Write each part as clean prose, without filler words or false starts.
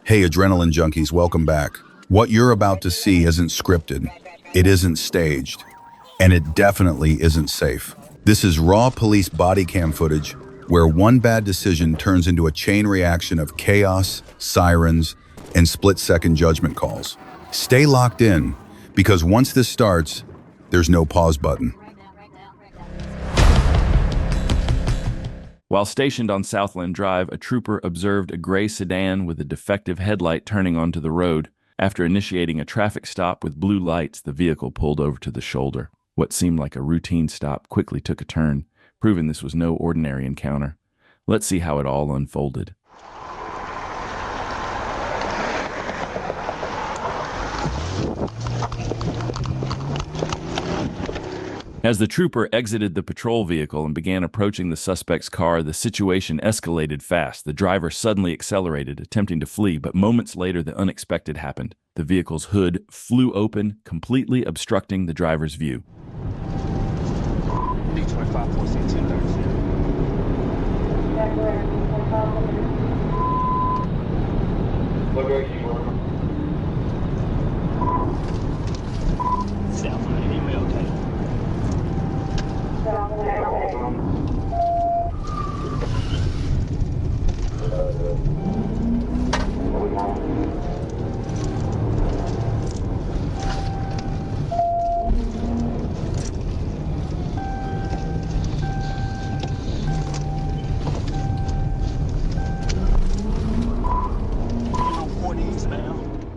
Hey, adrenaline junkies, welcome back. What you're about to see isn't scripted, it isn't staged, and it definitely isn't safe. This is raw police body cam footage where one bad decision turns into a chain reaction of chaos, sirens, and split-second judgment calls. Stay locked in, because once this starts, there's no pause button. While stationed on Southland Drive, a trooper observed a gray sedan with a defective headlight turning onto the road. After initiating a traffic stop with blue lights, the vehicle pulled over to the shoulder. What seemed like a routine stop quickly took a turn, proving this was no ordinary encounter. Let's see how it all unfolded. As the trooper exited the patrol vehicle and began approaching the suspect's car, the situation escalated fast. The driver suddenly accelerated, attempting to flee, but moments later the unexpected happened. The vehicle's hood flew open, completely obstructing the driver's view.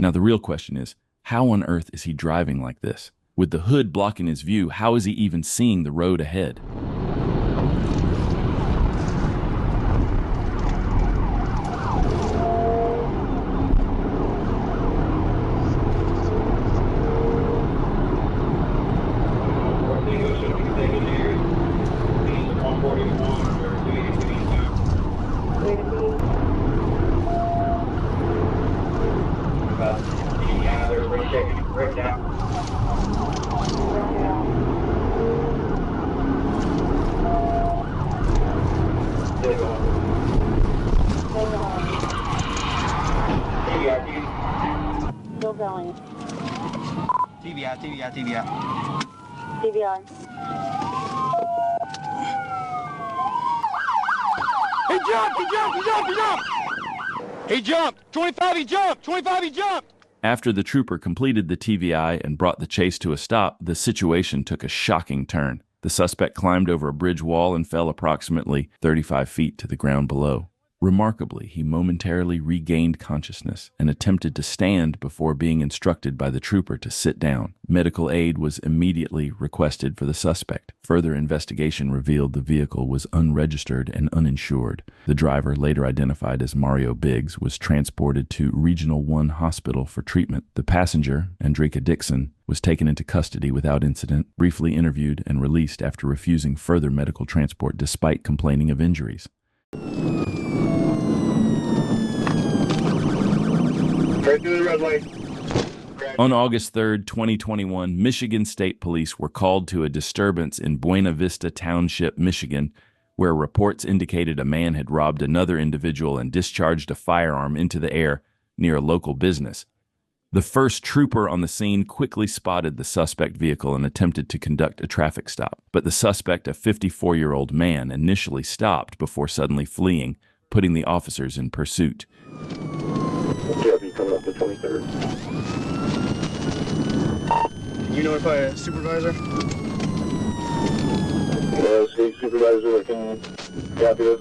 Now the real question is, how on earth is he driving like this? With the hood blocking his view, how is he even seeing the road ahead? Still going. TVI. TVI. He jumped! 25, he jumped! After the trooper completed the TVI and brought the chase to a stop, the situation took a shocking turn. The suspect climbed over a bridge wall and fell approximately 35 feet to the ground below. Remarkably, he momentarily regained consciousness and attempted to stand before being instructed by the trooper to sit down. Medical aid was immediately requested for the suspect. Further investigation revealed the vehicle was unregistered and uninsured. The driver, later identified as Mario Biggs, was transported to Regional 1 Hospital for treatment. The passenger, Andrika Dixon, was taken into custody without incident, briefly interviewed, and released after refusing further medical transport despite complaining of injuries. Right through the red light. On August 3, 2021, Michigan State Police were called to a disturbance in Buena Vista Township, Michigan, where reports indicated a man had robbed another individual and discharged a firearm into the air near a local business. The first trooper on the scene quickly spotted the suspect vehicle and attempted to conduct a traffic stop. But the suspect, a 54-year-old man, initially stopped before suddenly fleeing, putting the officers in pursuit. Coming up to 23rd. Can you notify a supervisor? State supervisor, can copy this?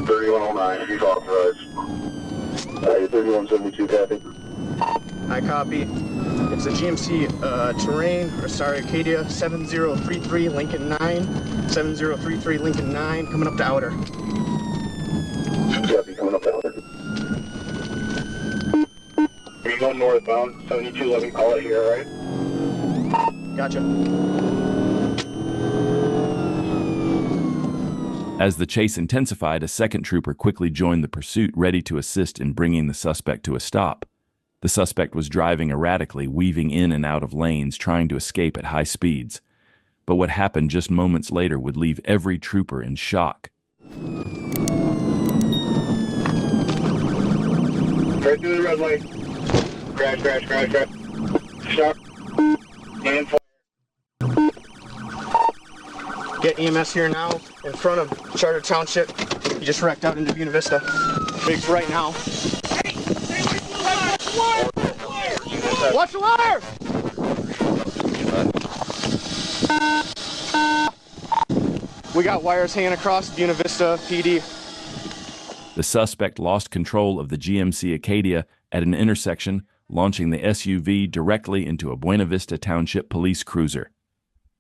3109, he's authorized. 3172, copy. I copy. It's a GMC Terrain, or sorry, Acadia 7033 Lincoln 9. 7033 Lincoln 9, coming up to Outer. Copy, coming up to Outer. You're going northbound, 7211, call it here, alright? Gotcha. As the chase intensified, a second trooper quickly joined the pursuit, ready to assist in bringing the suspect to a stop. The suspect was driving erratically, weaving in and out of lanes, trying to escape at high speeds. But what happened just moments later would leave every trooper in shock. Right through the red light. Crash, crash, crash, crash. Stop. And fire. Get EMS here now in front of Charter Township. He just wrecked out into Buena Vista. Big's right now. Watch the wire! We got wires hanging across Buena Vista PD. The suspect lost control of the GMC Acadia at an intersection, launching the SUV directly into a Buena Vista Township police cruiser.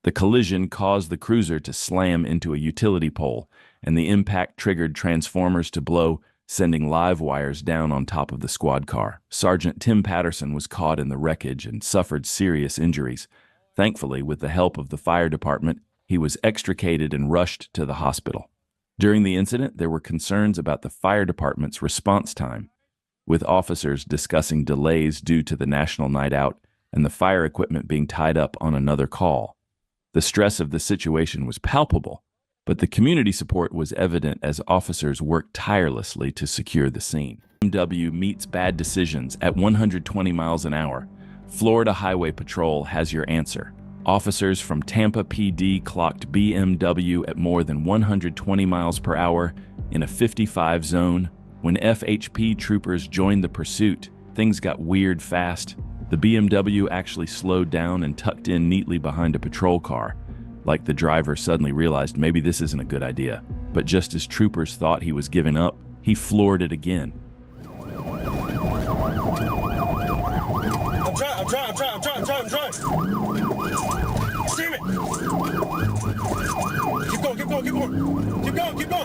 The collision caused the cruiser to slam into a utility pole, and the impact triggered transformers to blow, sending live wires down on top of the squad car. Sergeant Tim Patterson was caught in the wreckage and suffered serious injuries. Thankfully, with the help of the fire department, he was extricated and rushed to the hospital. During the incident, there were concerns about the fire department's response time, with officers discussing delays due to the National Night Out and the fire equipment being tied up on another call. The stress of the situation was palpable, but the community support was evident as officers worked tirelessly to secure the scene. BMW meets bad decisions at 120 miles an hour. Florida Highway Patrol has your answer. Officers from Tampa PD clocked BMW at more than 120 miles per hour in a 55 zone. When FHP troopers joined the pursuit, things got weird fast. The BMW actually slowed down and tucked in neatly behind a patrol car, like the driver suddenly realized maybe this isn't a good idea. But just as troopers thought he was giving up, he floored it again. I'm trying. Steam it. Keep going. Go.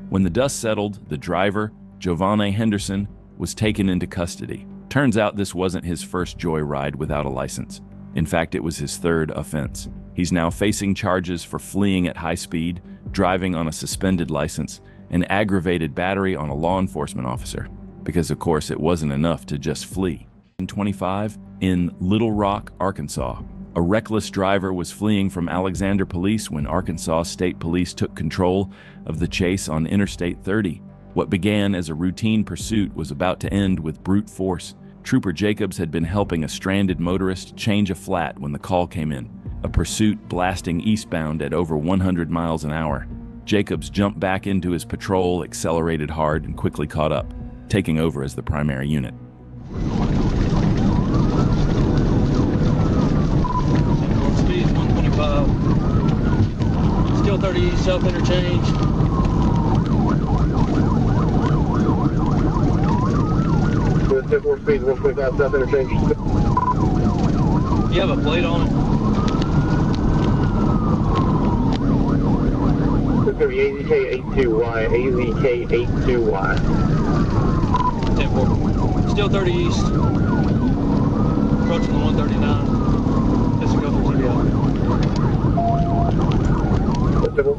When the dust settled, the driver, Giovanni Henderson, was taken into custody. Turns out this wasn't his first joyride without a license. In fact, it was his third offense. He's now facing charges for fleeing at high speed, driving on a suspended license, and aggravated battery on a law enforcement officer. Because, of course, it wasn't enough to just flee. In 25, in Little Rock, Arkansas, a reckless driver was fleeing from Alexander Police when Arkansas State Police took control of the chase on Interstate 30. What began as a routine pursuit was about to end with brute force. Trooper Jacobs had been helping a stranded motorist change a flat when the call came in, a pursuit blasting eastbound at over 100 miles an hour. Jacobs jumped back into his patrol, accelerated hard, and quickly caught up, taking over as the primary unit. Speed 125. Still 30 south interchange. Still 4 speed 125 south interchange. You have a plate on it? It's going to be AZK82Y, AZK82Y. 10-4. Still 30 east. Approaching the 139. Just to go through TBI. Civil.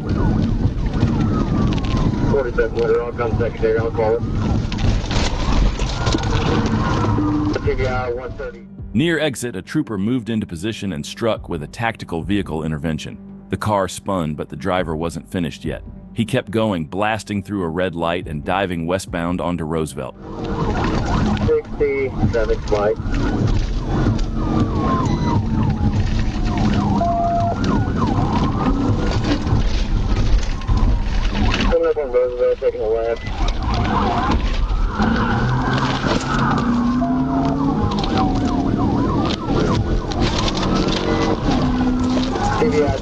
47 letter, I'll come secondary, I'll call it. TBI 130. Near exit, a trooper moved into position and struck with a tactical vehicle intervention. The car spun, but the driver wasn't finished yet. He kept going, blasting through a red light and diving westbound onto Roosevelt. 60, traffic flight. Coming up on Roosevelt, taking a left. TBI.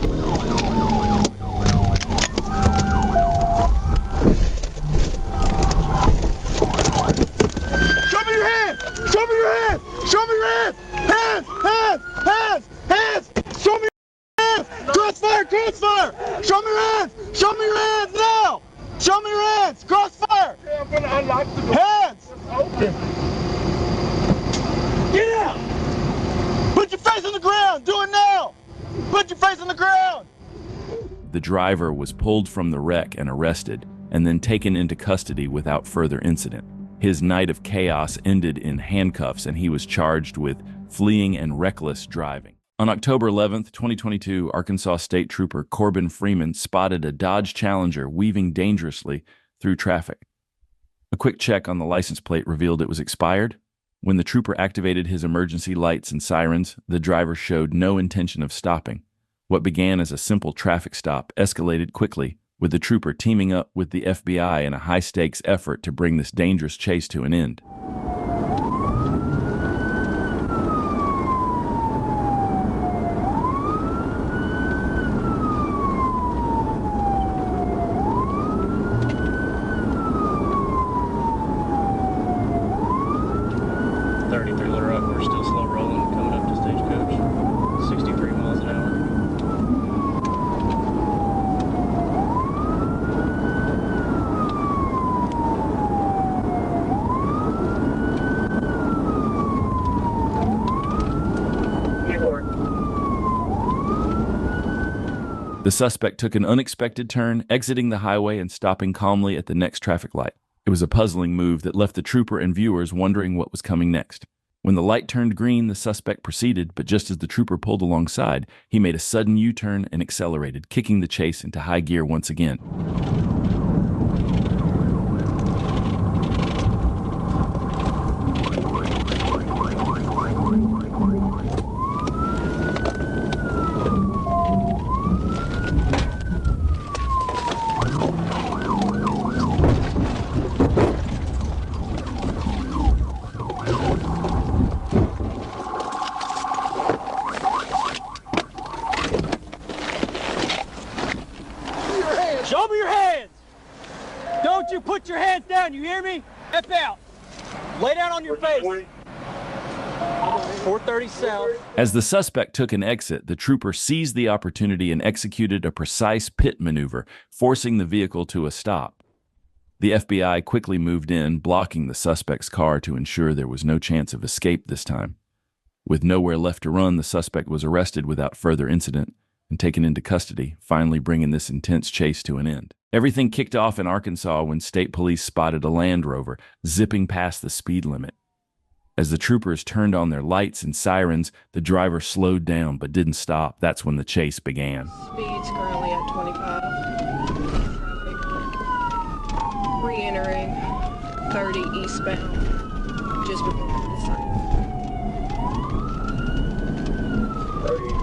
Show me your hands! Hands! Hands! Hands! Hands! Show me your hands! Crossfire! Crossfire! Show me your hands! Show me your hands now! Show me your hands! Crossfire! I'm gonna unlock the door. Hands! Open. Get out! Put your face on the ground! Do it now! Put your face on the ground! The driver was pulled from the wreck and arrested, and then taken into custody without further incident. His night of chaos ended in handcuffs, and he was charged with fleeing and reckless driving. On October 11th, 2022, Arkansas State Trooper Corbin Freeman spotted a Dodge Challenger weaving dangerously through traffic. A quick check on the license plate revealed it was expired. When the trooper activated his emergency lights and sirens, the driver showed no intention of stopping. What began as a simple traffic stop escalated quickly, with the trooper teaming up with the FBI in a high-stakes effort to bring this dangerous chase to an end. We're still slow rolling, coming up to Stagecoach, 63 miles an hour. The suspect took an unexpected turn, exiting the highway and stopping calmly at the next traffic light. It was a puzzling move that left the trooper and viewers wondering what was coming next. When the light turned green, the suspect proceeded, but just as the trooper pulled alongside, he made a sudden U-turn and accelerated, kicking the chase into high gear once again. Show me your hands! Don't you put your hands down, you hear me? Step out. Lay down on your face. 430 south. As the suspect took an exit, the trooper seized the opportunity and executed a precise pit maneuver, forcing the vehicle to a stop. The FBI quickly moved in, blocking the suspect's car to ensure there was no chance of escape this time. With nowhere left to run, the suspect was arrested without further incident and taken into custody, finally bringing this intense chase to an end. Everything kicked off in Arkansas when state police spotted a Land Rover zipping past the speed limit. As the troopers turned on their lights and sirens, the driver slowed down but didn't stop. That's when the chase began. Speed's currently at 25. Re-entering 30 eastbound, just before the sign. 30.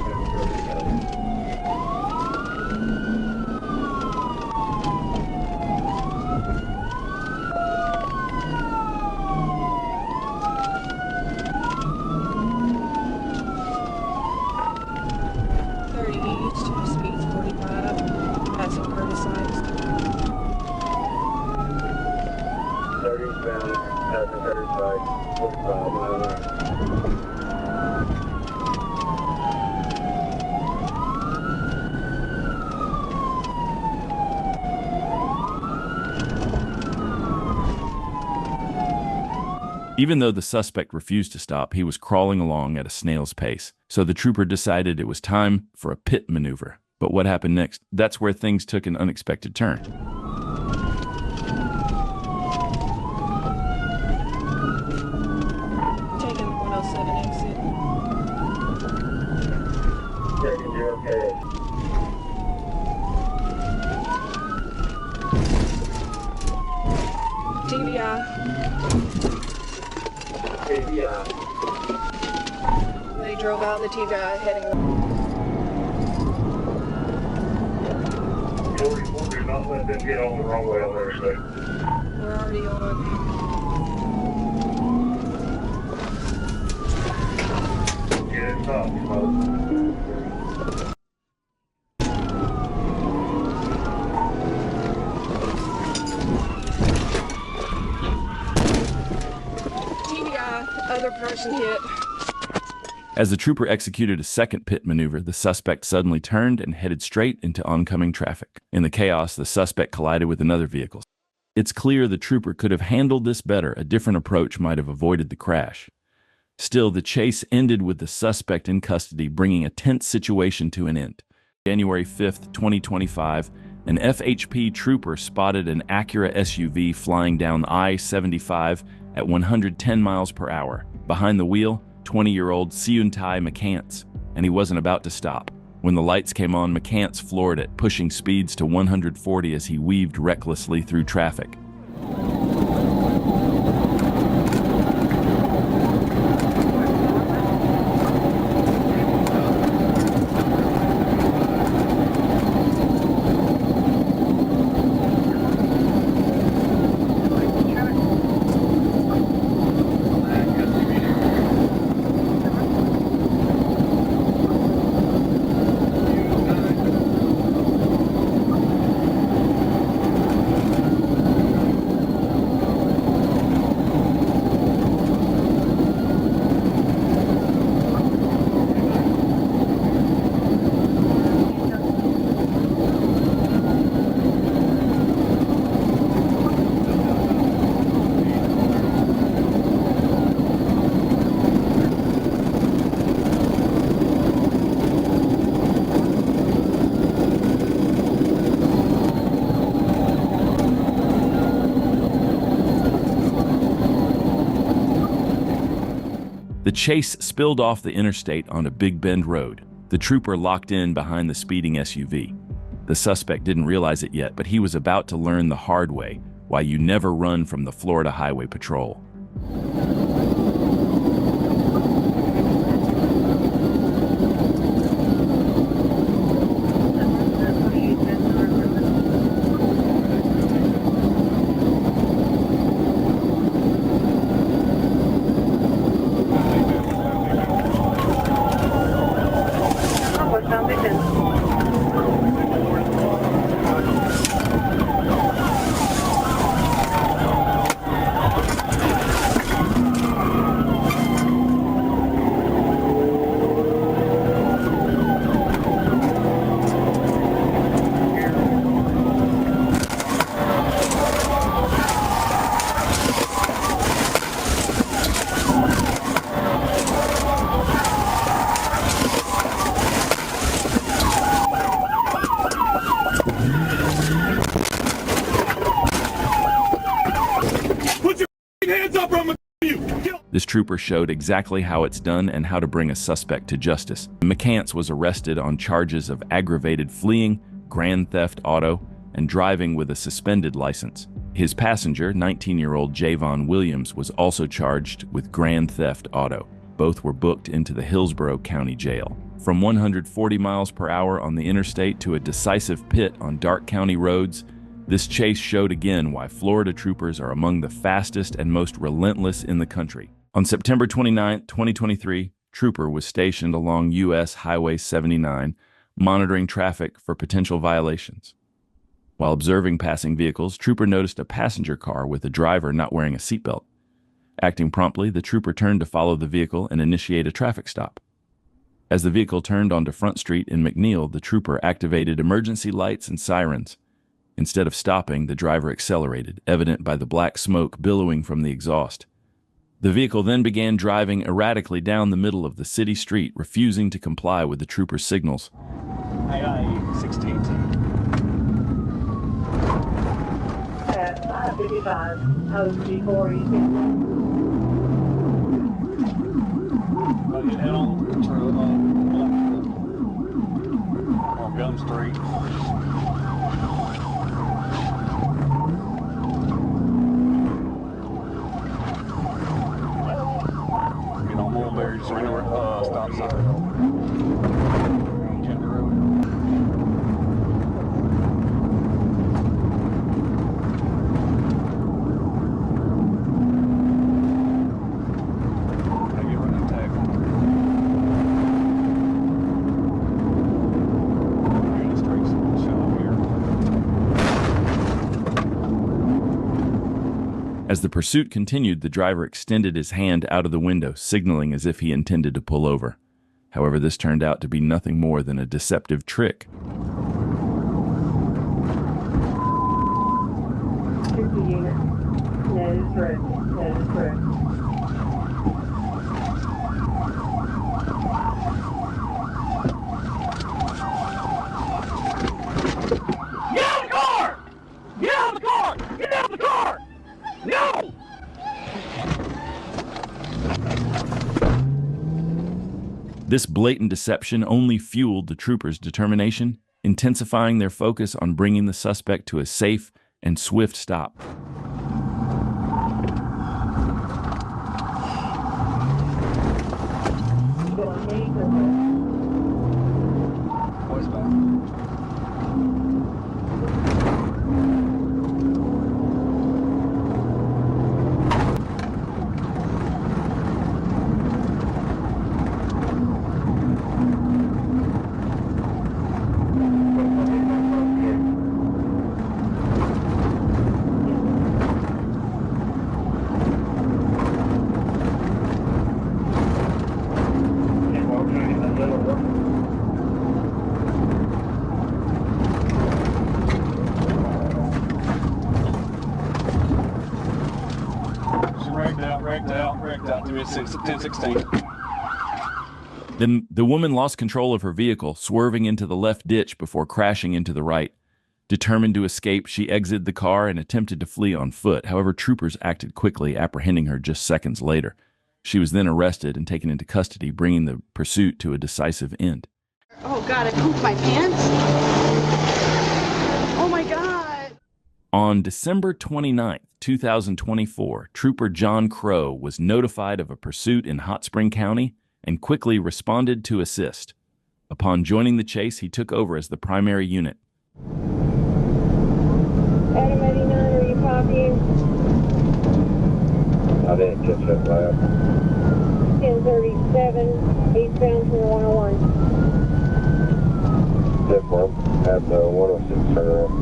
Even though the suspect refused to stop, he was crawling along at a snail's pace. So the trooper decided it was time for a pit maneuver. But what happened next? That's where things took an unexpected turn. Taking 107 exit. Taking 0K. TVI. Yeah. They drove out the TVI heading. 44, do not let them get on the wrong way on there, so. We're already on. Get it up, smoke. Other person hit. As the trooper executed a second pit maneuver, the suspect suddenly turned and headed straight into oncoming traffic. In the chaos, the suspect collided with another vehicle. It's clear the trooper could have handled this better. A different approach might have avoided the crash. Still, the chase ended with the suspect in custody, bringing a tense situation to an end. January 5th, 2025, an FHP trooper spotted an Acura SUV flying down I-75 at 110 miles per hour. Behind the wheel, 20-year-old Seuntai McCants, and he wasn't about to stop. When the lights came on, McCants floored it, pushing speeds to 140 as he weaved recklessly through traffic. The chase spilled off the interstate onto Big Bend Road. The trooper locked in behind the speeding SUV. The suspect didn't realize it yet, but he was about to learn the hard way why you never run from the Florida Highway Patrol. This trooper showed exactly how it's done and how to bring a suspect to justice. McCants was arrested on charges of aggravated fleeing, grand theft auto, and driving with a suspended license. His passenger, 19-year-old Javon Williams, was also charged with grand theft auto. Both were booked into the Hillsborough County Jail. From 140 miles per hour on the interstate to a decisive pit on dark county roads, this chase showed again why Florida troopers are among the fastest and most relentless in the country. On September 29, 2023, Trooper was stationed along U.S. Highway 79, monitoring traffic for potential violations. While observing passing vehicles, Trooper noticed a passenger car with a driver not wearing a seatbelt. Acting promptly, the Trooper turned to follow the vehicle and initiate a traffic stop. As the vehicle turned onto Front Street in McNeil, the Trooper activated emergency lights and sirens. Instead of stopping, the driver accelerated, evident by the black smoke billowing from the exhaust. The vehicle then began driving erratically down the middle of the city street, refusing to comply with the trooper's signals. AI 16. At 555, OG4, Head on on Gum Street. Get on Mulberry Street, stop sign. Gender Road. As the pursuit continued, the driver extended his hand out of the window, signaling as if he intended to pull over. However, this turned out to be nothing more than a deceptive trick. Unit. That is correct. That is correct. Get out of the car! Get out of the car! Get out of the car! No! This blatant deception only fueled the troopers' determination, intensifying their focus on bringing the suspect to a safe and swift stop. Wrecked out. 1016. Then the woman lost control of her vehicle, swerving into the left ditch before crashing into the right. Determined to escape, she exited the car and attempted to flee on foot. However, troopers acted quickly, apprehending her just seconds later. She was then arrested and taken into custody, bringing the pursuit to a decisive end. Oh God, I pooped my pants. Oh my God. On December 29th, 2024, Trooper John Crow was notified of a pursuit in Hot Spring County and quickly responded to assist. Upon joining the chase, he took over as the primary unit. Adam 89, are you copying? I didn't catch that last. 1037, eastbound from the 101. Zip 1 at the 106 turnaround.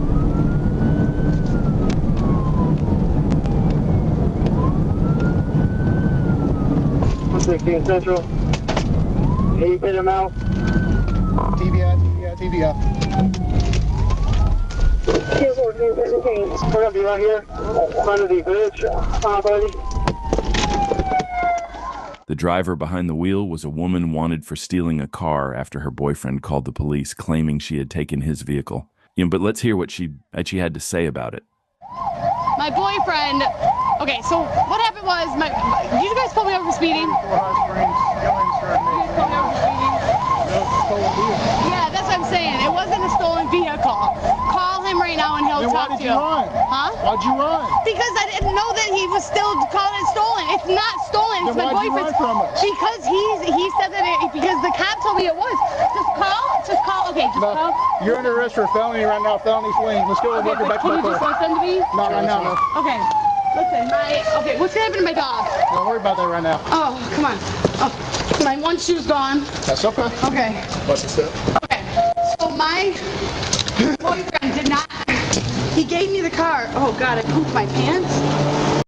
116 Central. He hit him out. TBI. 1014, We're gonna be right here, under the bridge, buddy. The driver behind the wheel was a woman wanted for stealing a car after her boyfriend called the police, claiming she had taken his vehicle. But let's hear what she actually had to say about it. My boyfriend. Okay, so what happened was, did you guys pull me over for speeding? Yeah, that's what I'm saying. It wasn't a stolen vehicle. Call him right now and he'll Then why talk to did you run? Huh? Why'd you run? Because I didn't know that he was still calling it stolen. It's not stolen. It's Then my why'd you boyfriend's. run from us? Because he said that because the cop told me it was. Just call. Okay, just call. You're under arrest for a felony right now, felony fleeing. Let's go and Okay, walk her but back to can my you just car. listen to me? Not right now. Okay. Listen, what's gonna happen to my dog? Don't worry about that right now. Oh, come on. Oh, my one shoe's gone. That's okay. Okay. What's the step? Okay. So my boyfriend did not. He gave me the car. Oh God, I pooped my pants.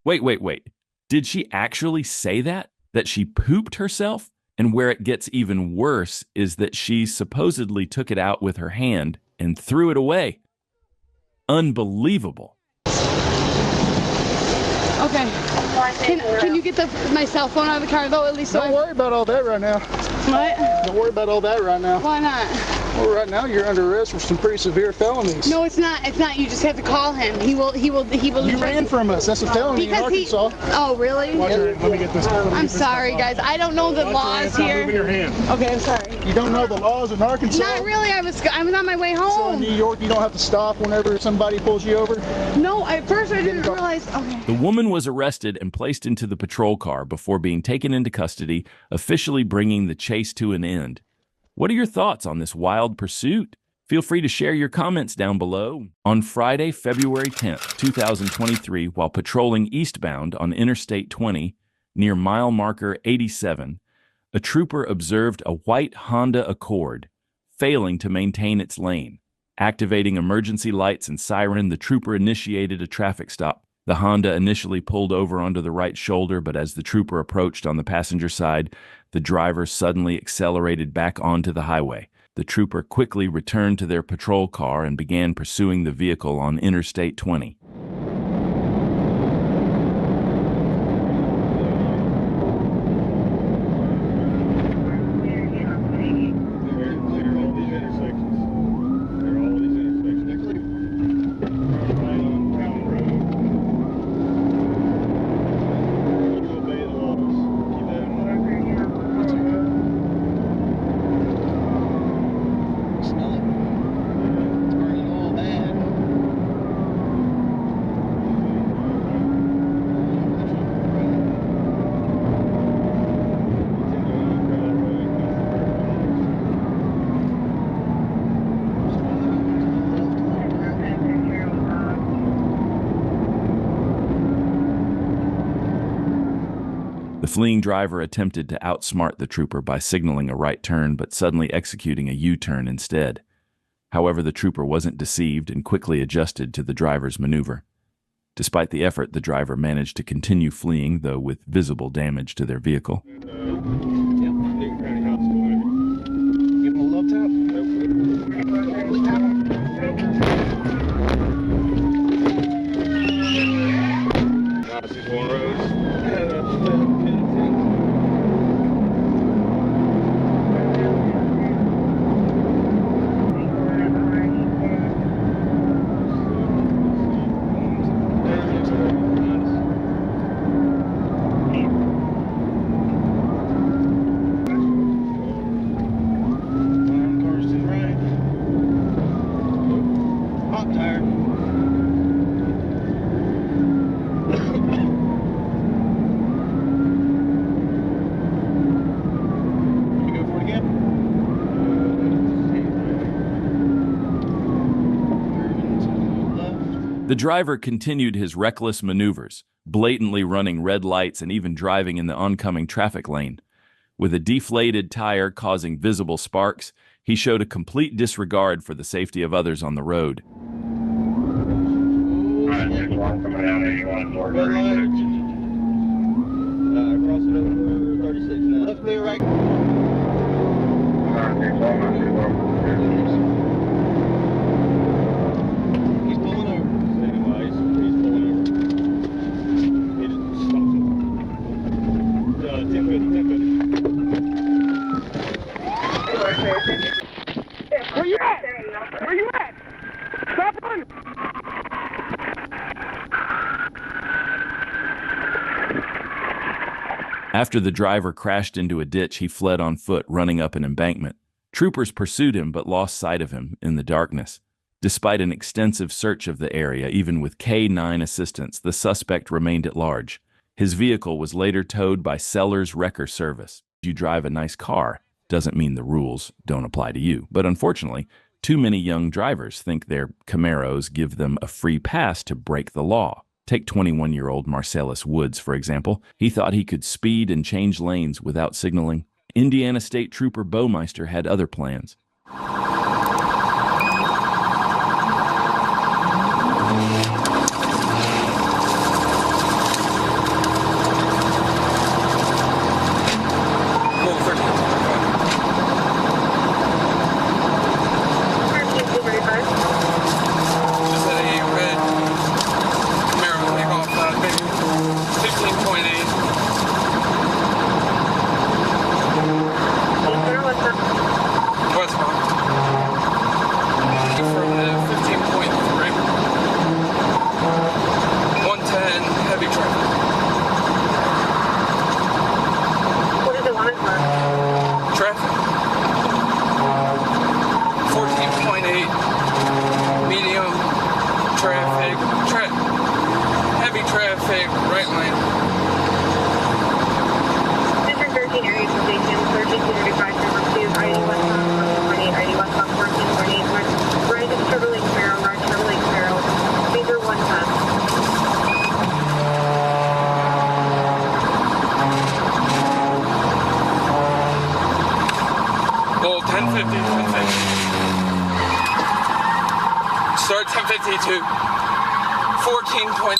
Wait. Did she actually say that? That she pooped herself? And where it gets even worse is that she supposedly took it out with her hand and threw it away. Unbelievable. Okay. Can you get my cell phone out of the car though, at least? Don't worry about all that right now. What? Don't worry about all that right now. Why not? Well, right now you're under arrest for some pretty severe felonies. No, it's not. It's not. You just have to call him. He will. You ran from us. That's a felony in Arkansas. Oh, really? Watch your hand. Let me get this. I'm sorry, guys. I don't know the laws here. Your hand. Okay, I'm sorry. You don't know the laws in Arkansas? Not really. I was on my way So in home. New York, you don't have to stop whenever somebody pulls you over? No, at first I didn't realize. Okay. The woman was arrested and placed into the patrol car before being taken into custody, officially bringing the chase to an end. What are your thoughts on this wild pursuit? Feel free to share your comments down below. On Friday, February 10th, 2023, while patrolling eastbound on Interstate 20 near mile marker 87, a trooper observed a white Honda Accord failing to maintain its lane. Activating emergency lights and siren, the trooper initiated a traffic stop. The Honda initially pulled over onto the right shoulder, but as the trooper approached on the passenger side, the driver suddenly accelerated back onto the highway. The trooper quickly returned to their patrol car and began pursuing the vehicle on Interstate 20. The fleeing driver attempted to outsmart the trooper by signaling a right turn, but suddenly executing a U-turn instead. However, the trooper wasn't deceived and quickly adjusted to the driver's maneuver. Despite the effort, the driver managed to continue fleeing, though with visible damage to their vehicle. Give him a love tap. Nazis one roads. The driver continued his reckless maneuvers, blatantly running red lights and even driving in the oncoming traffic lane. With a deflated tire causing visible sparks, he showed a complete disregard for the safety of others on the road. Left, clear, right. He's pulling over. He's pulling over. He just stops him. 1050. Where you at? Where you at? Stop running! After the driver crashed into a ditch, he fled on foot, running up an embankment. Troopers pursued him but lost sight of him in the darkness. Despite an extensive search of the area, even with K-9 assistance, the suspect remained at large. His vehicle was later towed by Seller's Wrecker Service. You drive a nice car doesn't mean the rules don't apply to you. But unfortunately, too many young drivers think their Camaros give them a free pass to break the law. Take 21-year-old Marcellus Woods, for example. He thought he could speed and change lanes without signaling. Indiana State Trooper Baumeister had other plans. Start 1052, 14.0.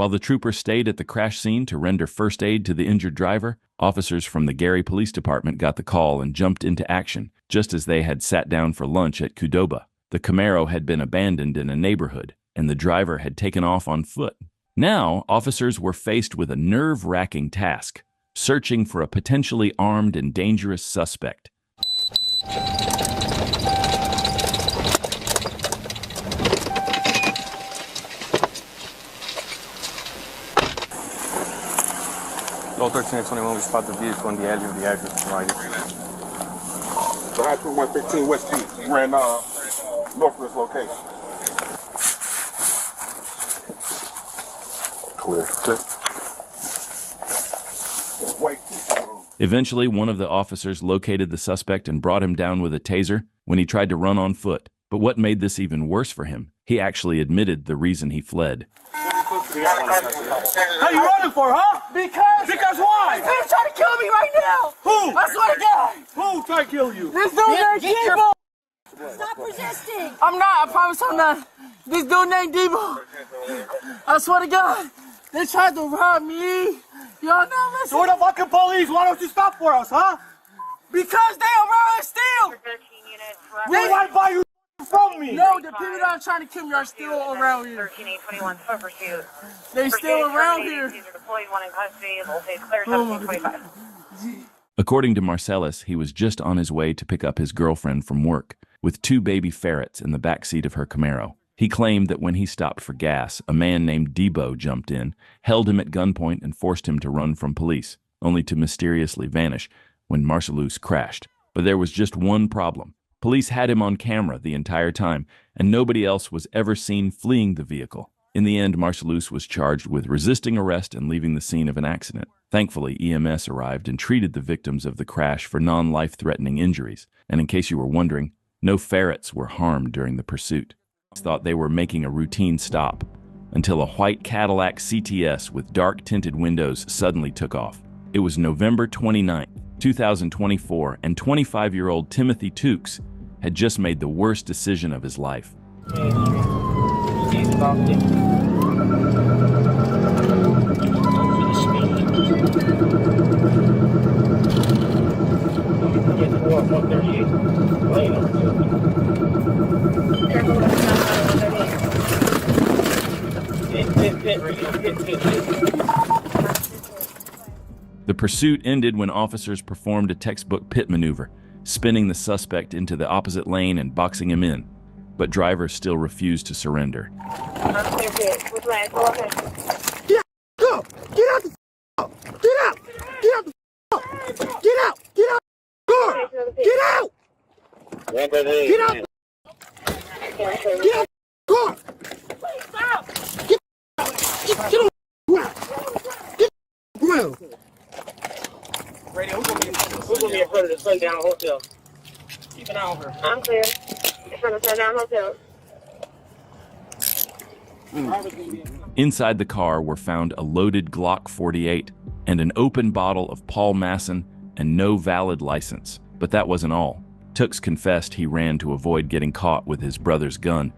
While the trooper stayed at the crash scene to render first aid to the injured driver, officers from the Gary Police Department got the call and jumped into action, just as they had sat down for lunch at Qdoba. The Camaro had been abandoned in a neighborhood, and the driver had taken off on foot. Now, officers were faced with a nerve-wracking task, searching for a potentially armed and dangerous suspect. Low 13 and 21, we spot the vehicle in the alley of the address provided. Behind 2115 West Street. Ran northwest location. Clear. Wait. Eventually, one of the officers located the suspect and brought him down with a taser when he tried to run on foot. But what made this even worse for him? He actually admitted the reason he fled. How you running for, huh? Because why? He's trying to kill me right now. Who? I swear to God. Who tried to kill you? This dude named Debo. Stop resisting. I'm not. I promise I'm not. This dude named Debo. I swear to God. They tried to rob me. Y'all know this. So we're the fucking police. Why don't you stop for us, huh? Because they are around and steal. We want to buy you from me. No, the people that are trying to kill me are still around here. 13-821 foot pursuit. They still around here. These are deployed, one in custody. Voltage clear 1725. According to Marcellus, he was just on his way to pick up his girlfriend from work, with 2 baby ferrets in the back seat of her Camaro. He claimed that when he stopped for gas, a man named Debo jumped in, held him at gunpoint, and forced him to run from police, only to mysteriously vanish when Marcellus crashed. But there was just one problem. Police had him on camera the entire time, and nobody else was ever seen fleeing the vehicle. In the end, Marcellus was charged with resisting arrest and leaving the scene of an accident. Thankfully, EMS arrived and treated the victims of the crash for non-life-threatening injuries. And in case you were wondering, no ferrets were harmed during the pursuit. Thought they were making a routine stop, until a white Cadillac CTS with dark-tinted windows suddenly took off. It was November 29, 2024, and 25-year-old Timothy Tukes had just made the worst decision of his life. The pursuit ended when officers performed a textbook pit maneuver, spinning the suspect into the opposite lane and boxing him in. But drivers still refused to surrender. Get out! Go! Get out! Get out! Get out! Get out! Get out! Car! Get out! Get out! Get out! Car! Stop! Get on the ground! Get on the ground! Radio, who's gonna be in front of the Sundown Hotel? Keep an eye on her. I'm clear. In front of Sundown Hotel. Inside the car were found a loaded Glock 48 and an open bottle of Paul Masson and no valid license. But that wasn't all. Tukes confessed he ran to avoid getting caught with his brother's gun,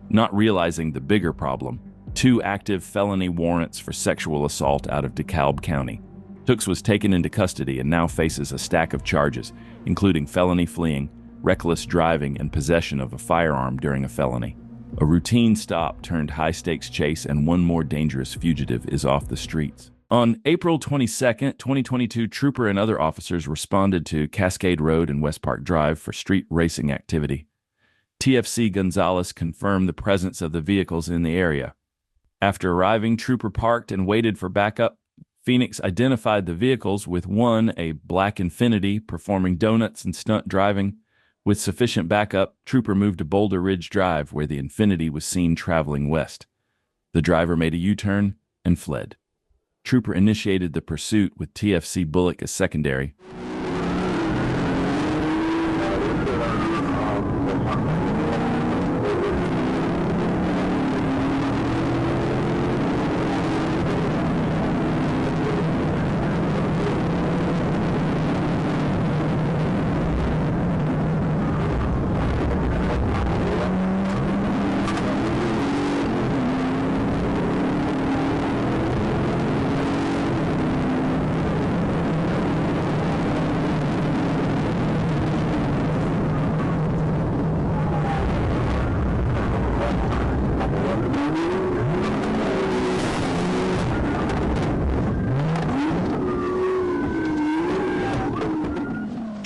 not realizing the bigger problem: 2 active felony warrants for sexual assault out of DeKalb County. Tukes was taken into custody and now faces a stack of charges, including felony fleeing, reckless driving, and possession of a firearm during a felony. A routine stop turned high-stakes chase, and one more dangerous fugitive is off the streets. On April 22, 2022, Trooper and other officers responded to Cascade Road and West Park Drive for street racing activity. TFC Gonzalez confirmed the presence of the vehicles in the area. After arriving, Trooper parked and waited for backup. Phoenix identified the vehicles with one, a black Infiniti, performing donuts and stunt driving. With sufficient backup, Trooper moved to Boulder Ridge Drive, where the Infiniti was seen traveling west. The driver made a U-turn and fled. Trooper initiated the pursuit with TFC Bullock as secondary.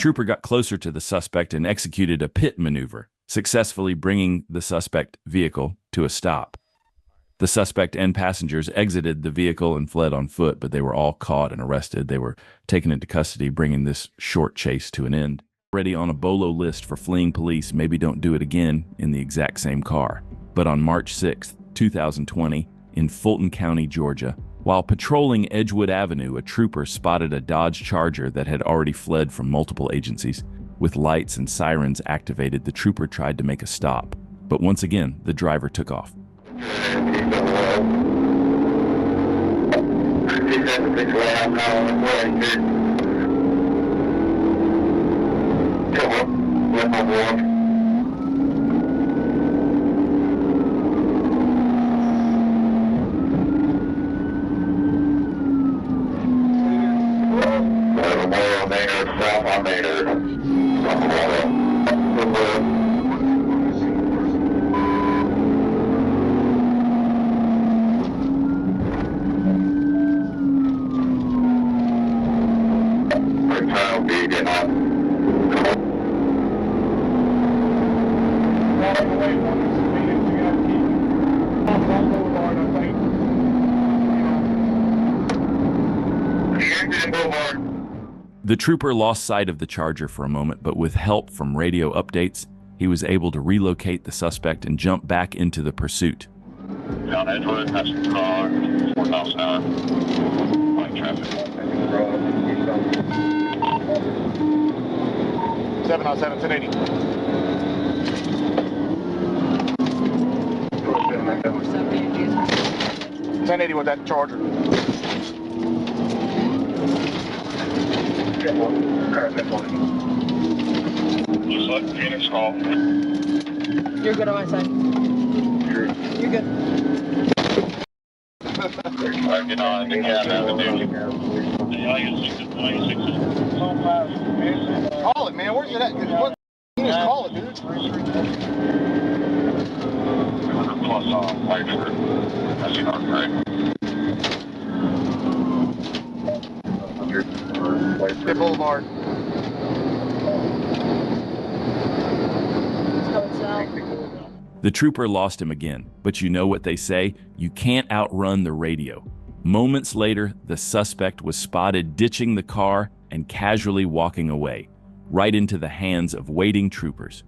trooper got closer to the suspect and executed a pit maneuver, successfully bringing the suspect vehicle to a stop. The suspect and passengers exited the vehicle and fled on foot, but they were all caught and arrested. They were taken into custody, bringing this short chase to an end. Already on a BOLO list for fleeing police, maybe don't do it again in the exact same car. But on March 6, 2020, in Fulton County, Georgia, while patrolling Edgewood Avenue, a trooper spotted a Dodge Charger that had already fled from multiple agencies. With lights and sirens activated, the trooper tried to make a stop. But once again, the driver took off. The trooper lost sight of the Charger for a moment, but with help from radio updates, he was able to relocate the suspect and jump back into the pursuit. Down Edgewood, passing car, 4 miles an hour. Light traffic. 707, 1080. 1080 with that Charger. Just let Phoenix call. You're good on my side. You're good. Get on the cab avenue. Call it, man. Where's it at? What? Phoenix, call it, dude. 200 plus on Whiteford. That's your right? Hit Boulevard. The trooper lost him again, but you know what they say, you can't outrun the radio. Moments later, the suspect was spotted ditching the car and casually walking away, right into the hands of waiting troopers.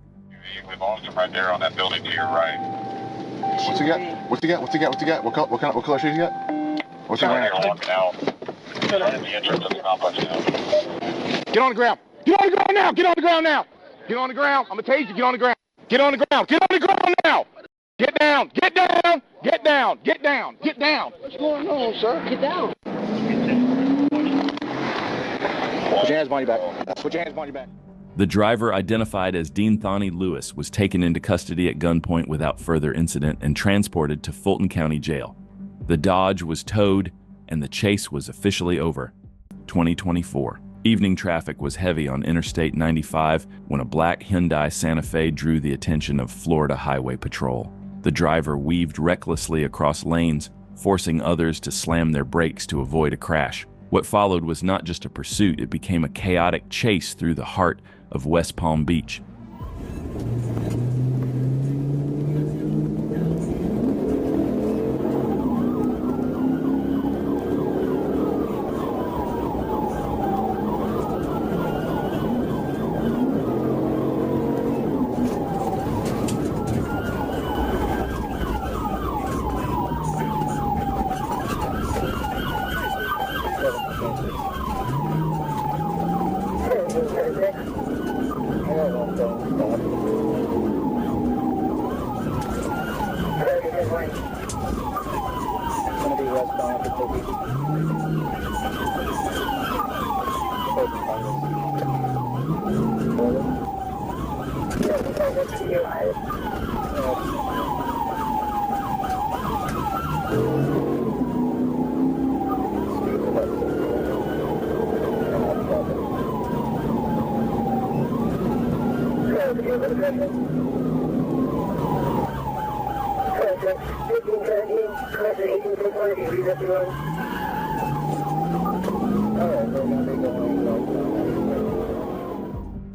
We've lost him right there on that building to your right. What's he got? What's he got? What's he got? What's he got? What color shoes he got? What's he wearing? Walking out. The entrance of the complex now. Get on the ground. Get on the ground now. Get on the ground now. Get on the ground. I'm gonna tase you. Get on the ground. Get on the ground. Get on the ground now. Get down. Get down. Get down. Get down. Get down. What's going on, sir? Get down. Put your hands behind your back. Put your hands behind your back. The driver, identified as Dean Thonny Lewis, was taken into custody at gunpoint without further incident and transported to Fulton County Jail. The Dodge was towed and the chase was officially over. 2024. Evening traffic was heavy on Interstate 95 when a black Hyundai Santa Fe drew the attention of Florida Highway Patrol. The driver weaved recklessly across lanes, forcing others to slam their brakes to avoid a crash. What followed was not just a pursuit, it became a chaotic chase through the heart of West Palm Beach.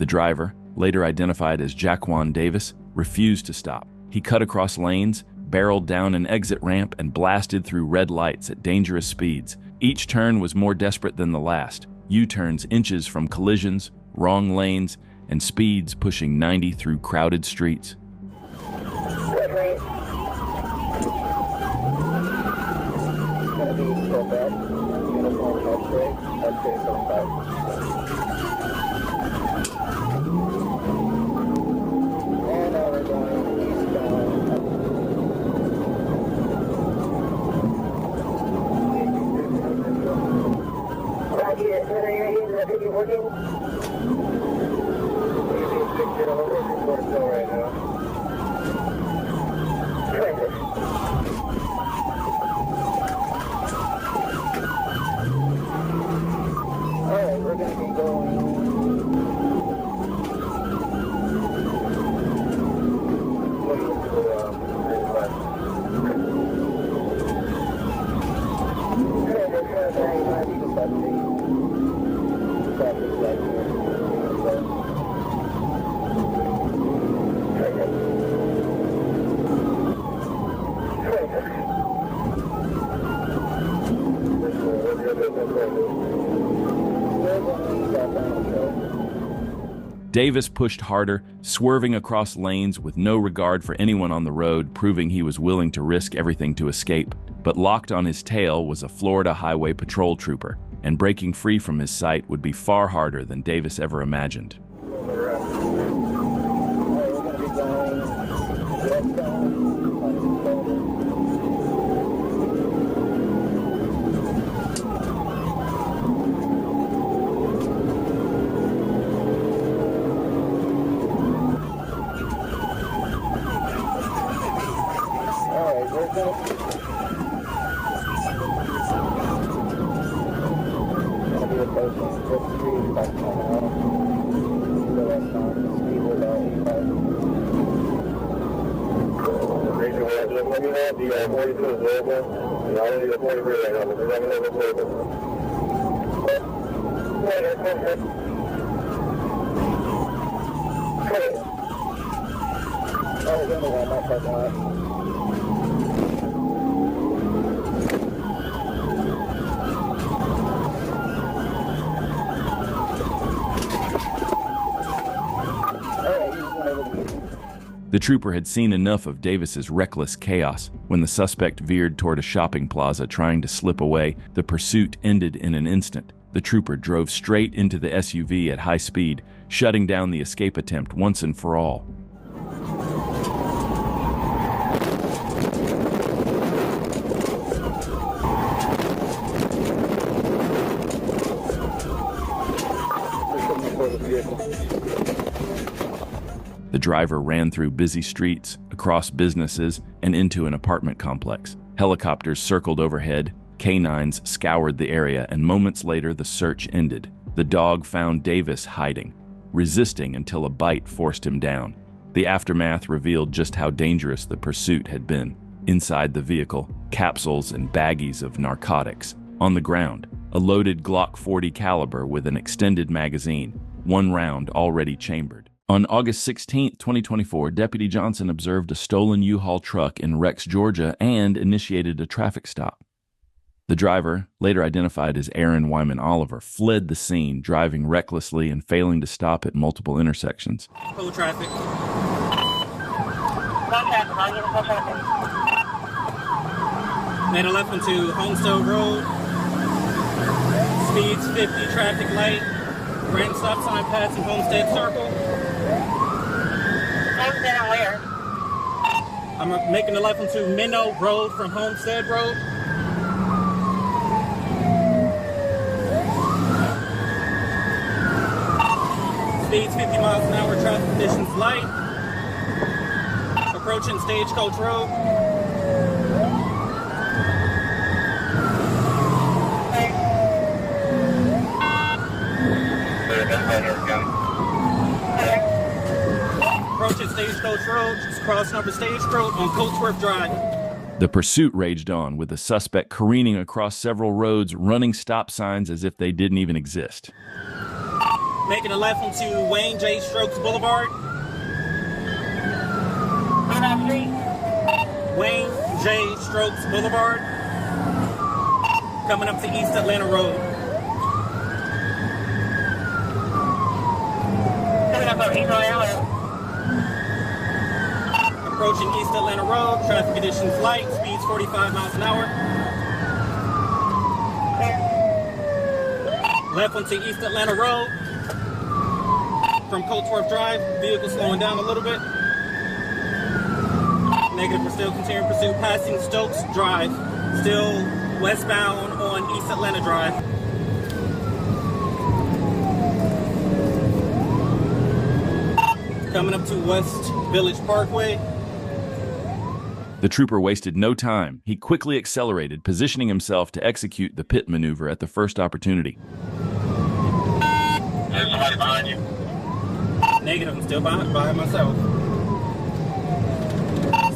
The driver, later identified as Jaquan Davis, refused to stop. He cut across lanes, barreled down an exit ramp, and blasted through red lights at dangerous speeds. Each turn was more desperate than the last. U-turns inches from collisions, wrong lanes, and speeds pushing 90 through crowded streets. Davis pushed harder, swerving across lanes with no regard for anyone on the road, proving he was willing to risk everything to escape. But locked on his tail was a Florida Highway Patrol trooper, and breaking free from his sight would be far harder than Davis ever imagined. The trooper had seen enough of Davis's reckless chaos. When the suspect veered toward a shopping plaza trying to slip away, the pursuit ended in an instant. The trooper drove straight into the SUV at high speed, shutting down the escape attempt once and for all. The driver ran through busy streets, across businesses, and into an apartment complex. Helicopters circled overhead, canines scoured the area, and moments later the search ended. The dog found Davis hiding, resisting until a bite forced him down. The aftermath revealed just how dangerous the pursuit had been. Inside the vehicle, capsules and baggies of narcotics. On the ground, a loaded Glock 40 caliber with an extended magazine, one round already chambered. On August 16, 2024, Deputy Johnson observed a stolen U-Haul truck in Rex, Georgia, and initiated a traffic stop. The driver, later identified as Aaron Wyman Oliver, fled the scene, driving recklessly and failing to stop at multiple intersections. Full traffic. Made a left onto Homestead Road. Speeds 50, traffic light. Ran stop sign passing Homestead Circle. Homestead on where? I'm making a left onto Minnow Road from Homestead Road. Speeds 50 miles an hour, traffic conditions light. Approaching Stagecoach Road. Approaching Stagecoach Road, just crossing over Stage Road on Coatsworth Drive. The pursuit raged on, with the suspect careening across several roads, running stop signs as if they didn't even exist. Making a left onto Wayne J. Strokes Boulevard. Wayne J. Strokes Boulevard. Coming up to East Atlanta Road. Coming up on East Atlanta. Approaching East Atlanta Road. Traffic conditions light. Speeds 45 miles an hour. Left onto East Atlanta Road. From Coatsworth Drive. Vehicle slowing down a little bit. Negative, we're still continuing pursuit. Passing Stokes Drive. Still westbound on East Atlanta Drive. Coming up to West Village Parkway. The trooper wasted no time. He quickly accelerated, positioning himself to execute the pit maneuver at the first opportunity. There's somebody behind you. Negative, I'm still by myself.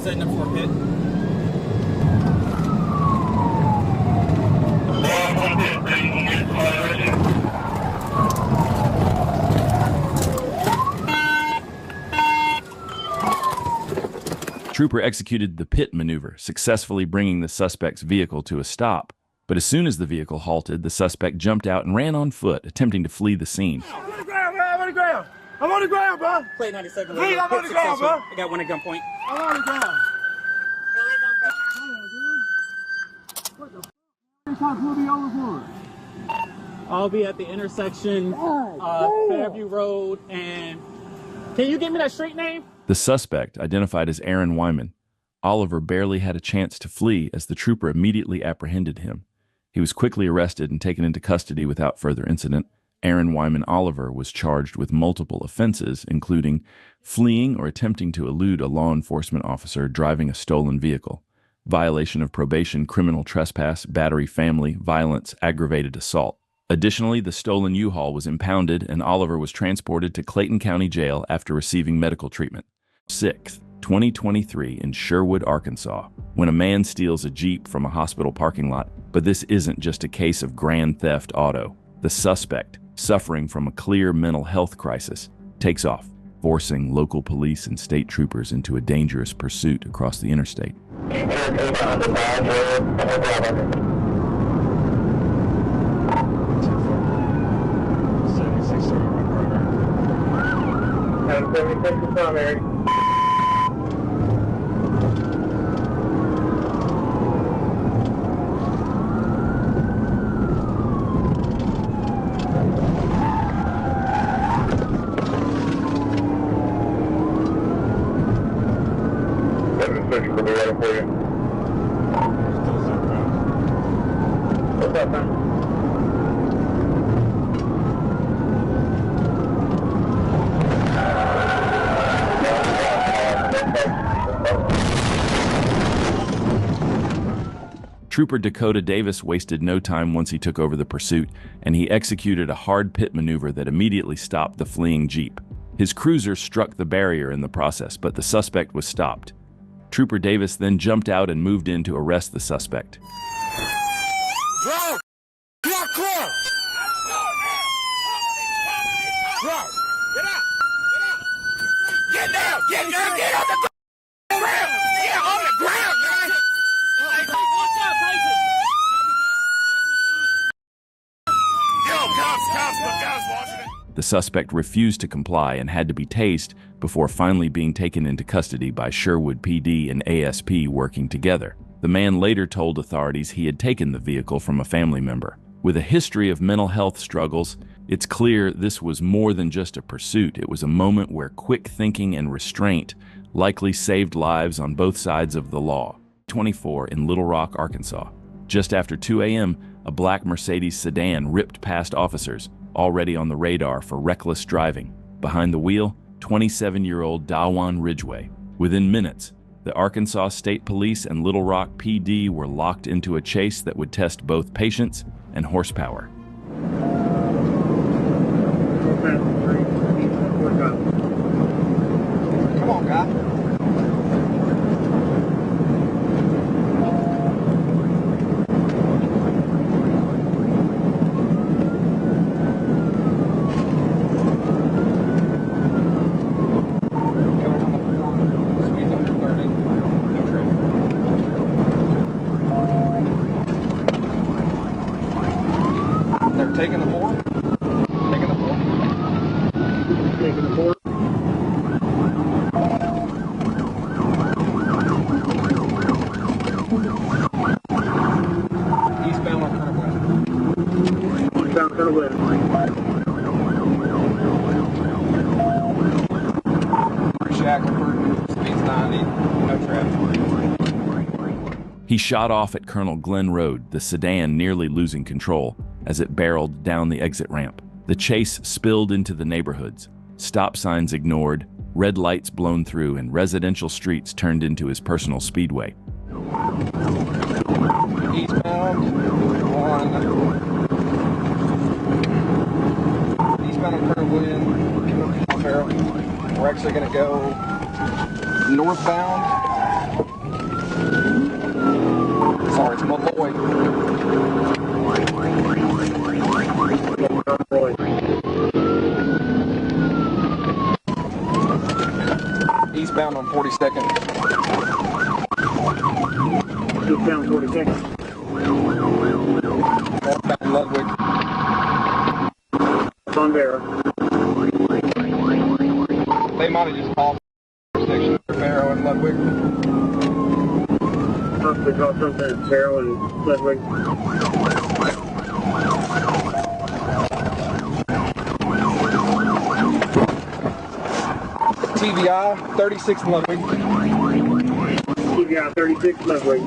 Setting up for a pit. Trooper executed the pit maneuver, successfully bringing the suspect's vehicle to a stop. But as soon as the vehicle halted, the suspect jumped out and ran on foot, attempting to flee the scene. I'm on the ground, man. I'm on the ground. I'm on the ground, bro. Plate 97. Please, I'm on the ground, bro. I got one at gunpoint. I'm on the ground. What the f*** they trying to pull me over for? I'll be at the intersection Fairview Road and... Can you give me that street name? The suspect, identified as Aaron Wyman, Oliver barely had a chance to flee as the trooper immediately apprehended him. He was quickly arrested and taken into custody without further incident. Aaron Wyman Oliver was charged with multiple offenses, including fleeing or attempting to elude a law enforcement officer driving a stolen vehicle, violation of probation, criminal trespass, battery, family, violence, aggravated assault. Additionally, the stolen U-Haul was impounded and Oliver was transported to Clayton County Jail after receiving medical treatment. 6th, 2023 in Sherwood, Arkansas, when a man steals a Jeep from a hospital parking lot. But this isn't just a case of grand theft auto. The suspect, suffering from a clear mental health crisis, takes off, forcing local police and state troopers into a dangerous pursuit across the interstate. Primary. Searching for the water for you. What's up, man? Trooper Dakota Davis wasted no time once he took over the pursuit, and he executed a hard pit maneuver that immediately stopped the fleeing Jeep. His cruiser struck the barrier in the process, but the suspect was stopped. Trooper Davis then jumped out and moved in to arrest the suspect. Bro! Get clear! Bro! Get out! Get down! Get down! Get on the ground! Get on the ground, man! The suspect refused to comply and had to be tased before finally being taken into custody by Sherwood PD and ASP working together. The man later told authorities he had taken the vehicle from a family member. With a history of mental health struggles, it's clear this was more than just a pursuit. It was a moment where quick thinking and restraint likely saved lives on both sides of the law. 24 in Little Rock, Arkansas. Just after 2 a.m., a black Mercedes sedan ripped past officers, already on the radar for reckless driving. Behind the wheel, 27-year-old Dawan Ridgway. Within minutes, the Arkansas State Police and Little Rock PD were locked into a chase that would test both patience and horsepower. Come on, guy. Shackleford, speed's 90, no traffic. He shot off at Colonel Glen Road, the sedan nearly losing control as it barreled down the exit ramp. The chase spilled into the neighborhoods. Stop signs ignored, red lights blown through, and residential streets turned into his personal speedway. Eastbound, eastbound on Colonel Glen, we're actually going to go northbound. Sorry, it's Malloy. Eastbound on 42nd. Eastbound 42nd. Northbound Ludwig. Convera. They might have just called section for Barrow and Ludwig. Possibly called something at Barrow and Ludwig. TVI 36 Ludwig. TVI 36 Ludwig.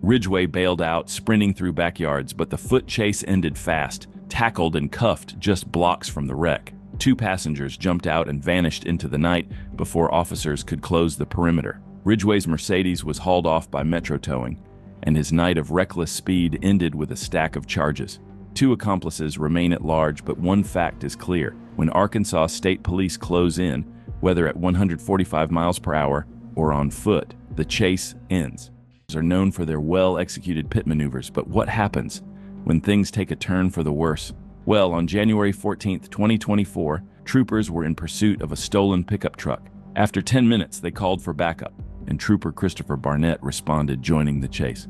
Ridgway bailed out, sprinting through backyards, but the foot chase ended fast, tackled and cuffed just blocks from the wreck. 2 passengers jumped out and vanished into the night before officers could close the perimeter. Ridgway's Mercedes was hauled off by Metro Towing, and his night of reckless speed ended with a stack of charges. 2 accomplices remain at large, but one fact is clear. When Arkansas State Police close in, whether at 145 miles per hour or on foot, the chase ends. Are known for their well-executed pit maneuvers, but what happens when things take a turn for the worse? Well, on January 14, 2024, troopers were in pursuit of a stolen pickup truck. After 10 minutes, they called for backup, and Trooper Christopher Barnett responded, joining the chase.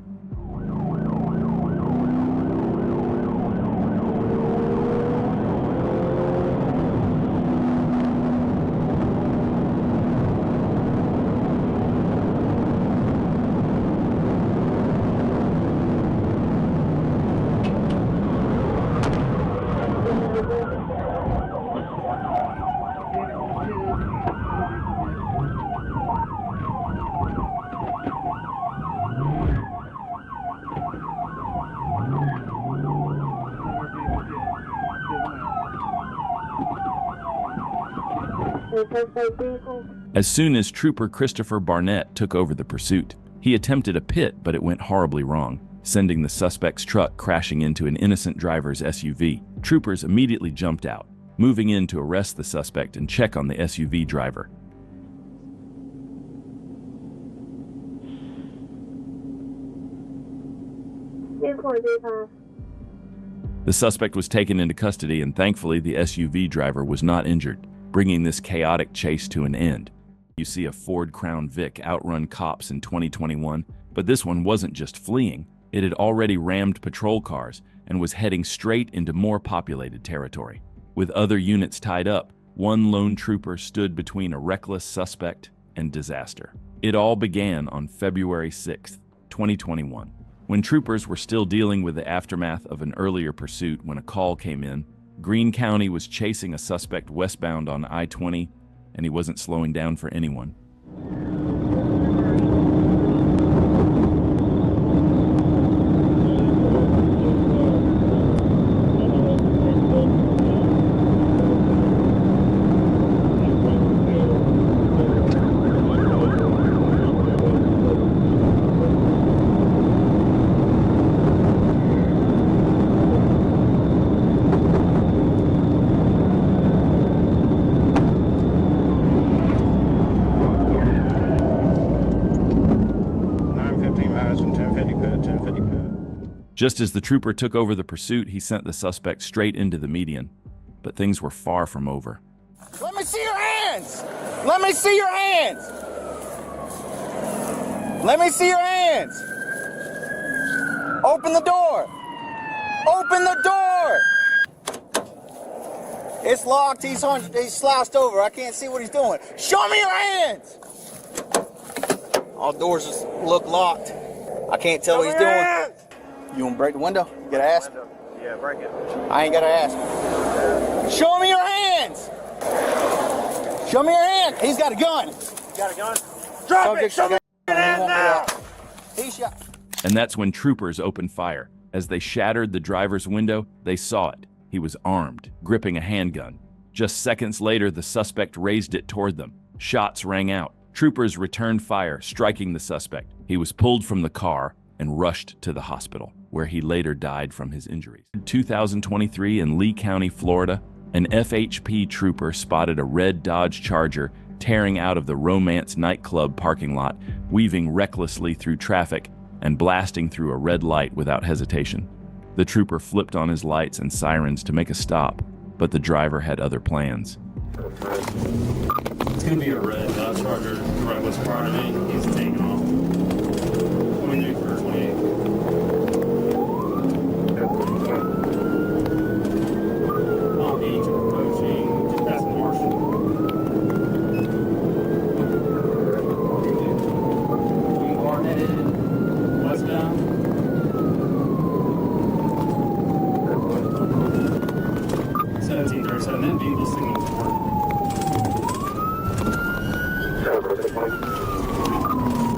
As soon as Trooper Christopher Barnett took over the pursuit, he attempted a pit, but it went horribly wrong, sending the suspect's truck crashing into an innocent driver's SUV. Troopers immediately jumped out, moving in to arrest the suspect and check on the SUV driver. The suspect was taken into custody, and thankfully the SUV driver was not injured, bringing this chaotic chase to an end. You see a Ford Crown Vic outrun cops in 2021, but this one wasn't just fleeing. It had already rammed patrol cars and was heading straight into more populated territory. With other units tied up, one lone trooper stood between a reckless suspect and disaster. It all began on February 6, 2021, when troopers were still dealing with the aftermath of an earlier pursuit when a call came in. Greene County was chasing a suspect westbound on I-20, and he wasn't slowing down for anyone. Just as the trooper took over the pursuit, he sent the suspect straight into the median. But things were far from over. Let me see your hands! Let me see your hands! Let me see your hands! Open the door! Open the door! It's locked. He's slouched over. I can't see what he's doing. Show me your hands. All doors just look locked. I can't tell what he's doing. You want to break the window? You gotta ask. Yeah, break it. I ain't gotta ask. Show me your hands. Show me your hand. He's got a gun. You got a gun? Drop it. Show me your hands now. He shot. And that's when troopers opened fire. As they shattered the driver's window, they saw it. He was armed, gripping a handgun. Just seconds later, the suspect raised it toward them. Shots rang out. Troopers returned fire, striking the suspect. He was pulled from the car and rushed to the hospital, where he later died from his injuries. In 2023 in Lee County, Florida, an FHP trooper spotted a red Dodge Charger tearing out of the Romance nightclub parking lot, weaving recklessly through traffic and blasting through a red light without hesitation. The trooper flipped on his lights and sirens to make a stop, but the driver had other plans. It's gonna be a red Dodge Charger right what's part of me. He's taking off. 23 for 28. Palm Beach approaching, just past Marshall. We are headed westbound. That vehicle signals work.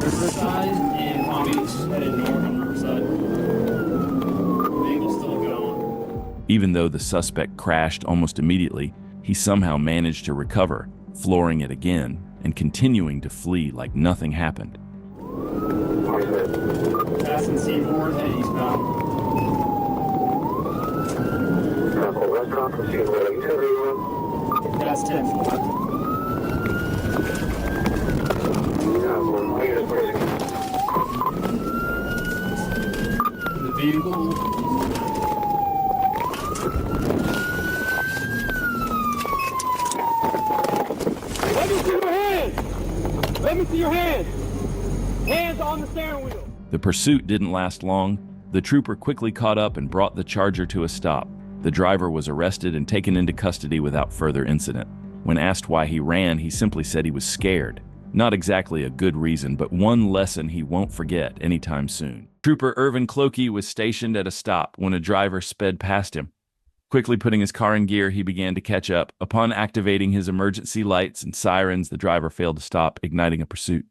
Riverside and Palm Beach headed north on Riverside. Vehicle's still going. Even though the suspect crashed almost immediately, he somehow managed to recover, flooring it again and continuing to flee like nothing happened. Passing Seaboard, heading eastbound. That's 10 for left. The vehicle. Let me see your hands! Let me see your hands! Hands on the steering wheel! The pursuit didn't last long. The trooper quickly caught up and brought the Charger to a stop. The driver was arrested and taken into custody without further incident. When asked why he ran, he simply said he was scared. Not exactly a good reason, but one lesson he won't forget anytime soon. Trooper Irvin Clokey was stationed at a stop when a driver sped past him. Quickly putting his car in gear, he began to catch up. Upon activating his emergency lights and sirens, the driver failed to stop, igniting a pursuit.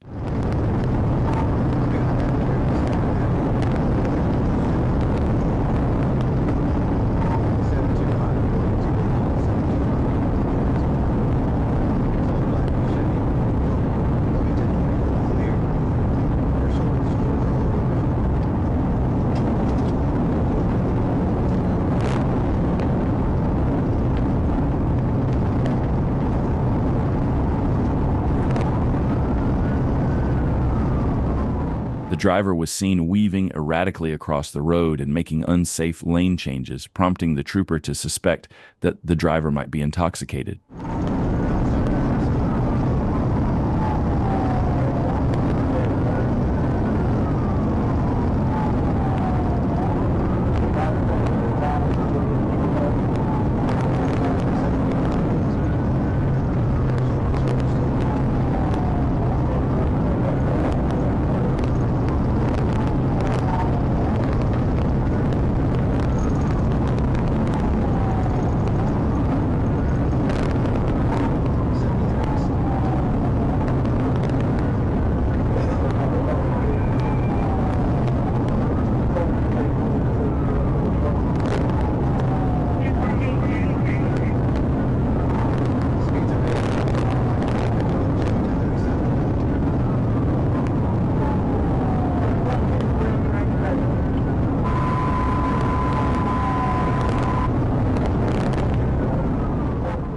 The driver was seen weaving erratically across the road and making unsafe lane changes, prompting the trooper to suspect that the driver might be intoxicated.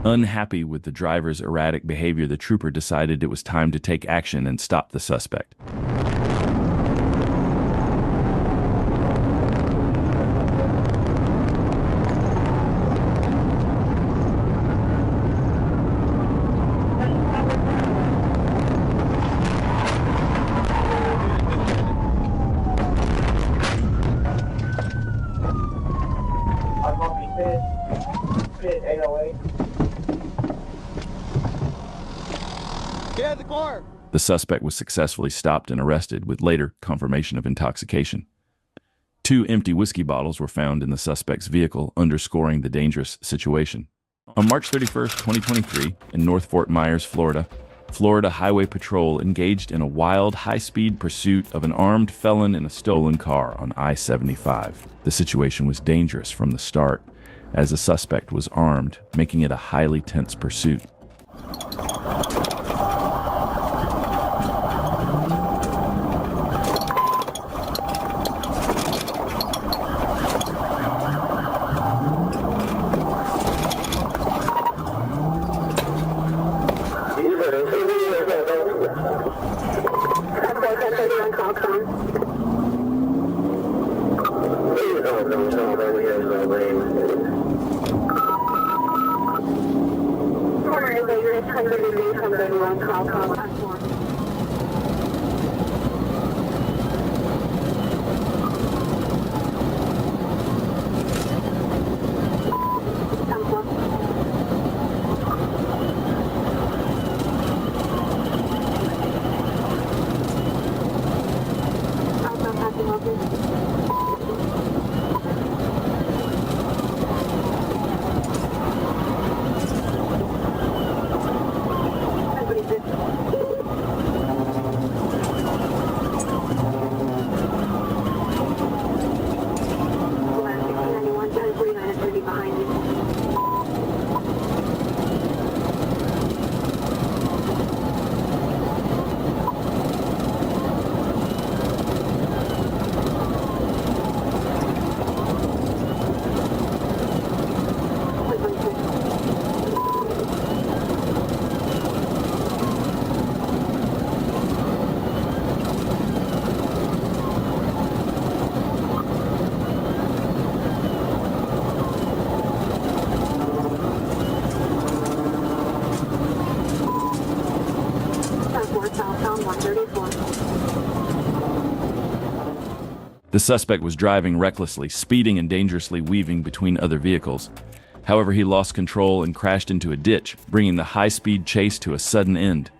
Unhappy with the driver's erratic behavior, the trooper decided it was time to take action and stop the suspect. Fit 808. Yeah, the car. The suspect was successfully stopped and arrested with later confirmation of intoxication. 2 empty whiskey bottles were found in the suspect's vehicle, underscoring the dangerous situation. On March 31, 2023, in North Fort Myers, Florida, Florida Highway Patrol engaged in a wild, high-speed pursuit of an armed felon in a stolen car on I-75. The situation was dangerous from the start, as the suspect was armed, making it a highly tense pursuit. The suspect was driving recklessly, speeding and dangerously weaving between other vehicles. However, he lost control and crashed into a ditch, bringing the high-speed chase to a sudden end.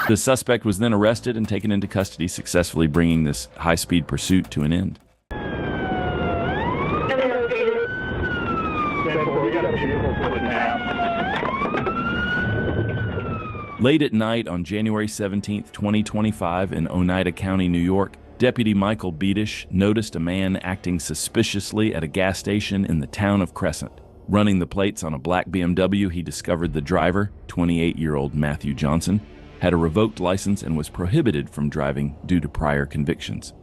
The suspect was then arrested and taken into custody, successfully bringing this high-speed pursuit to an end. Late at night on January 17, 2025, in Oneida County, New York, Deputy Michael Beedish noticed a man acting suspiciously at a gas station in the town of Crescent. Running the plates on a black BMW, he discovered the driver, 28-year-old Matthew Johnson, had a revoked license and was prohibited from driving due to prior convictions.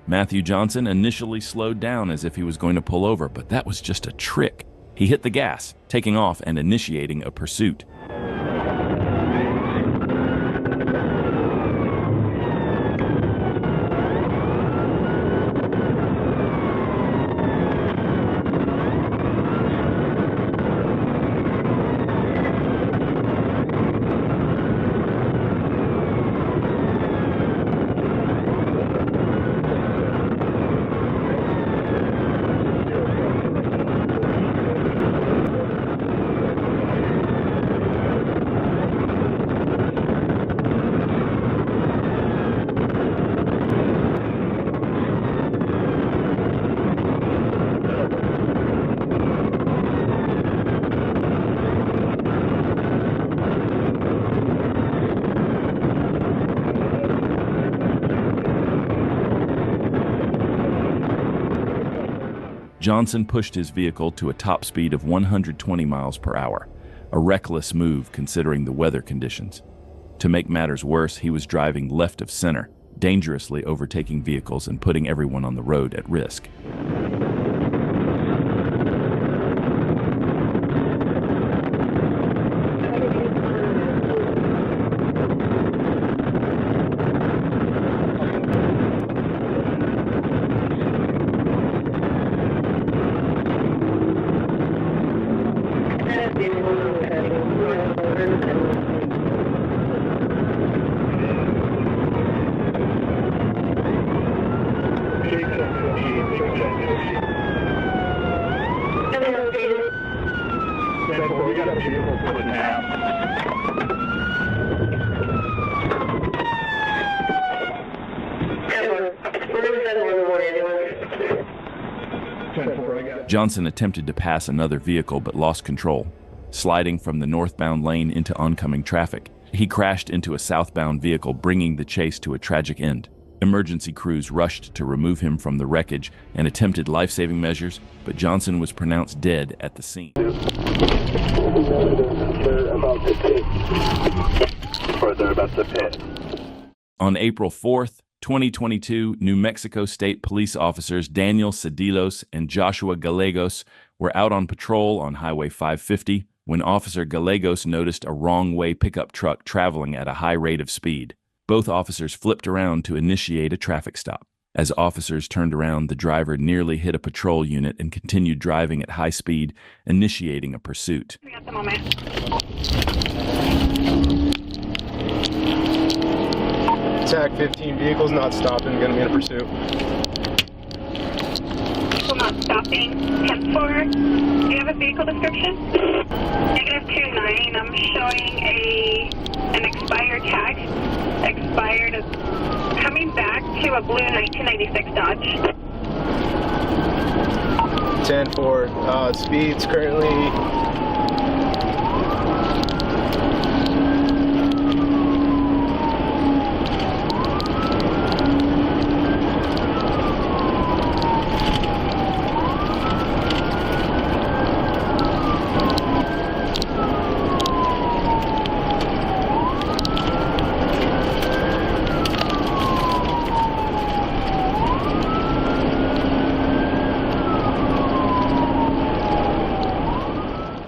Matthew Johnson initially slowed down as if he was going to pull over, but that was just a trick. He hit the gas, taking off and initiating a pursuit. Johnson pushed his vehicle to a top speed of 120 miles per hour, a reckless move considering the weather conditions. To make matters worse, he was driving left of center, dangerously overtaking vehicles and putting everyone on the road at risk. Johnson attempted to pass another vehicle but lost control, sliding from the northbound lane into oncoming traffic. He crashed into a southbound vehicle, bringing the chase to a tragic end. Emergency crews rushed to remove him from the wreckage and attempted life-saving measures, but Johnson was pronounced dead at the scene. On April 4th, 2022, New Mexico State police officers Daniel Cedilos and Joshua Gallegos were out on patrol on Highway 550 when Officer Gallegos noticed a wrong-way pickup truck traveling at a high rate of speed. Both officers flipped around to initiate a traffic stop. As officers turned around, the driver nearly hit a patrol unit and continued driving at high speed, initiating a pursuit. At the moment. Attack 15 vehicles not stopping, going to be in a pursuit. Vehicle not stopping. 10-4. Do you have a vehicle description? -29. I'm showing an expired tag. Expired. Coming back to a blue 1996 Dodge. 10-4. Speeds currently.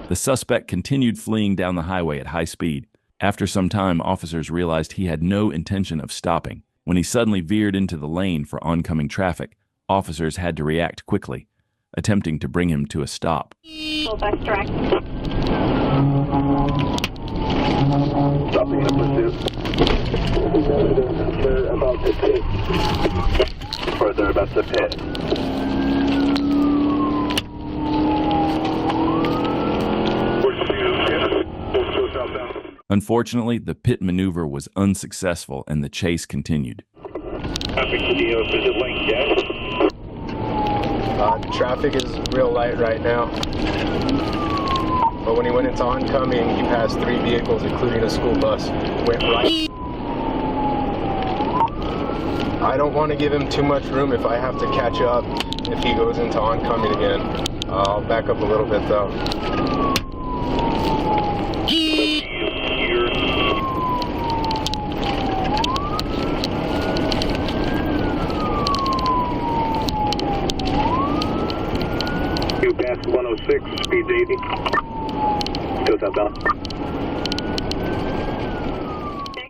The suspect continued fleeing down the highway at high speed. After some time, officers realized he had no intention of stopping. When he suddenly veered into the lane for oncoming traffic, officers had to react quickly, attempting to bring him to a stop. Full bus direct. Stopping the pursuit. They're about to pit. Or they're about to pit. Unfortunately, the pit maneuver was unsuccessful and the chase continued. Traffic to Dios, is it lane gas? Traffic is real light right now. But when he went into oncoming, he passed 3 vehicles, including a school bus. Went right. I don't want to give him too much room if I have to catch up if he goes into oncoming again. I'll back up a little bit though. You passed 106, speed's 80. Still southbound.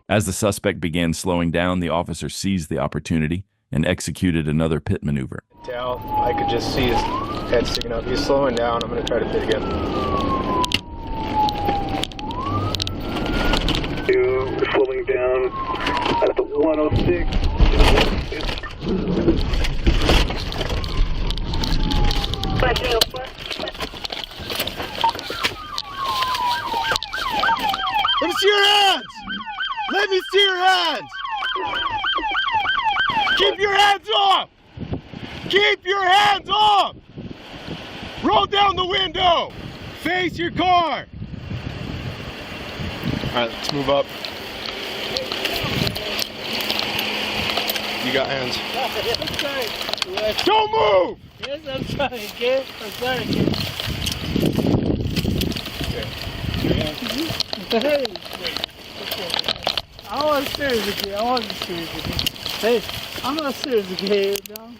As the suspect began slowing down, the officer seized the opportunity and executed another pit maneuver. I could just see his head sticking up. He's slowing down. I'm going to try to pit again. You slowing down at the 106. Let me see your hands! Let me see your hands! Keep your hands off! Keep your hands off! Roll down the window! Face your car! Alright, let's move up. You got hands. Don't move! Yes, I'm sorry, kid. I'm sorry, kid. Hey. I wasn't serious again. I wasn't serious again. Hey, I'm not serious again, no.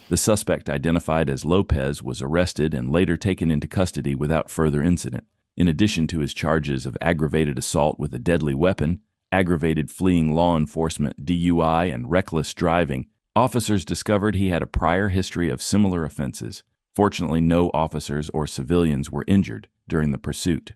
The suspect, identified as Lopez, was arrested and later taken into custody without further incident. In addition to his charges of aggravated assault with a deadly weapon, aggravated fleeing law enforcement, DUI, and reckless driving, officers discovered he had a prior history of similar offenses. Fortunately, no officers or civilians were injured during the pursuit.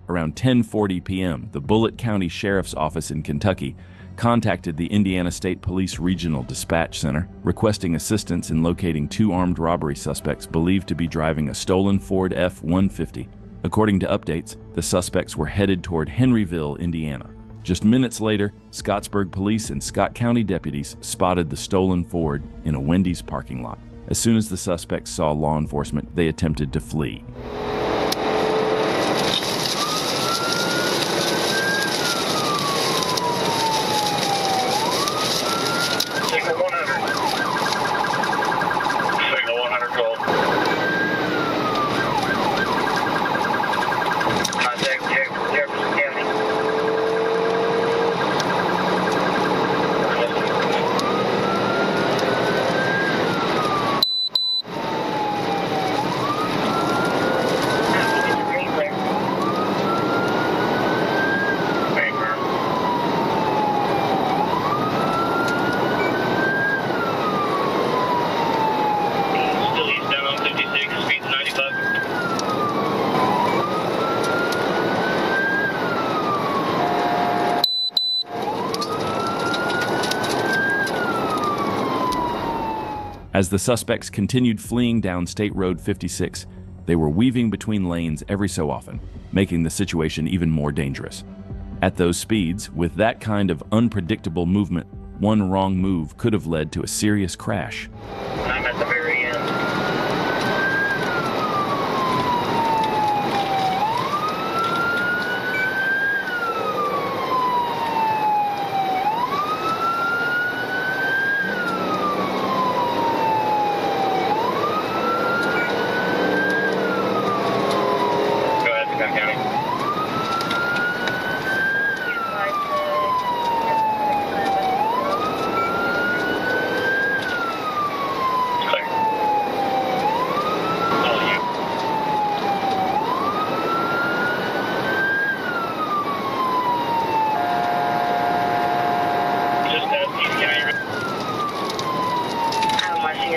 Around 10:40 p.m., the Bullitt County Sheriff's Office in Kentucky contacted the Indiana State Police Regional Dispatch Center, requesting assistance in locating two armed robbery suspects believed to be driving a stolen Ford F-150. According to updates, the suspects were headed toward Henryville, Indiana. Just minutes later, Scottsburg police and Scott County deputies spotted the stolen Ford in a Wendy's parking lot. As soon as the suspects saw law enforcement, they attempted to flee. As the suspects continued fleeing down State Road 56, they were weaving between lanes every so often, making the situation even more dangerous. At those speeds, with that kind of unpredictable movement, one wrong move could have led to a serious crash. I'm at the very end.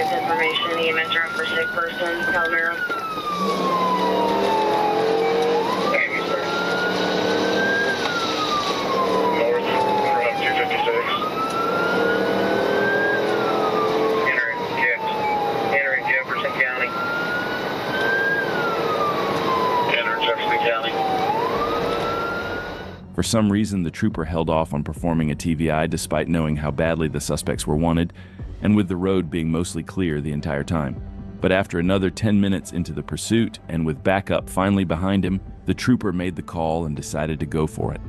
Information, EMS are for sick person, Palmyra. North, from 256. Entering Jefferson County. Entering Jefferson County. For some reason, the trooper held off on performing a TVI despite knowing how badly the suspects were wanted, and with the road being mostly clear the entire time. But after another 10 minutes into the pursuit, and with backup finally behind him, the trooper made the call and decided to go for it.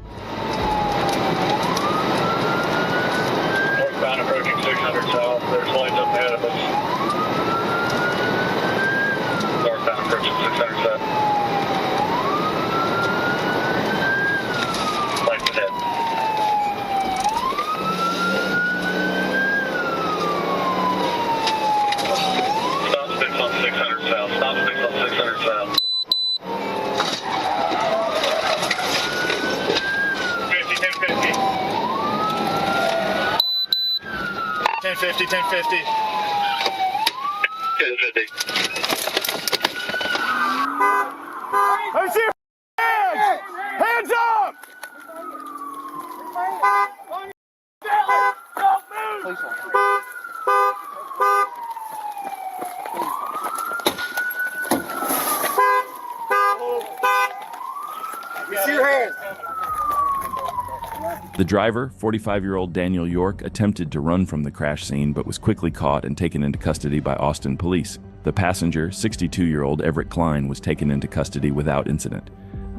Northbound approaching 600 south. There's lights up ahead of us. Northbound approaching 600 south. Lights ahead. Stop sticks on 600 south. Stop sticks on 600 south. 50, 1050. 1050, 1050. 1050. I see hands! Hands up! We see your hands. The driver, 45-year-old Daniel York, attempted to run from the crash scene but was quickly caught and taken into custody by Austin police. The passenger, 62-year-old Everett Klein, was taken into custody without incident.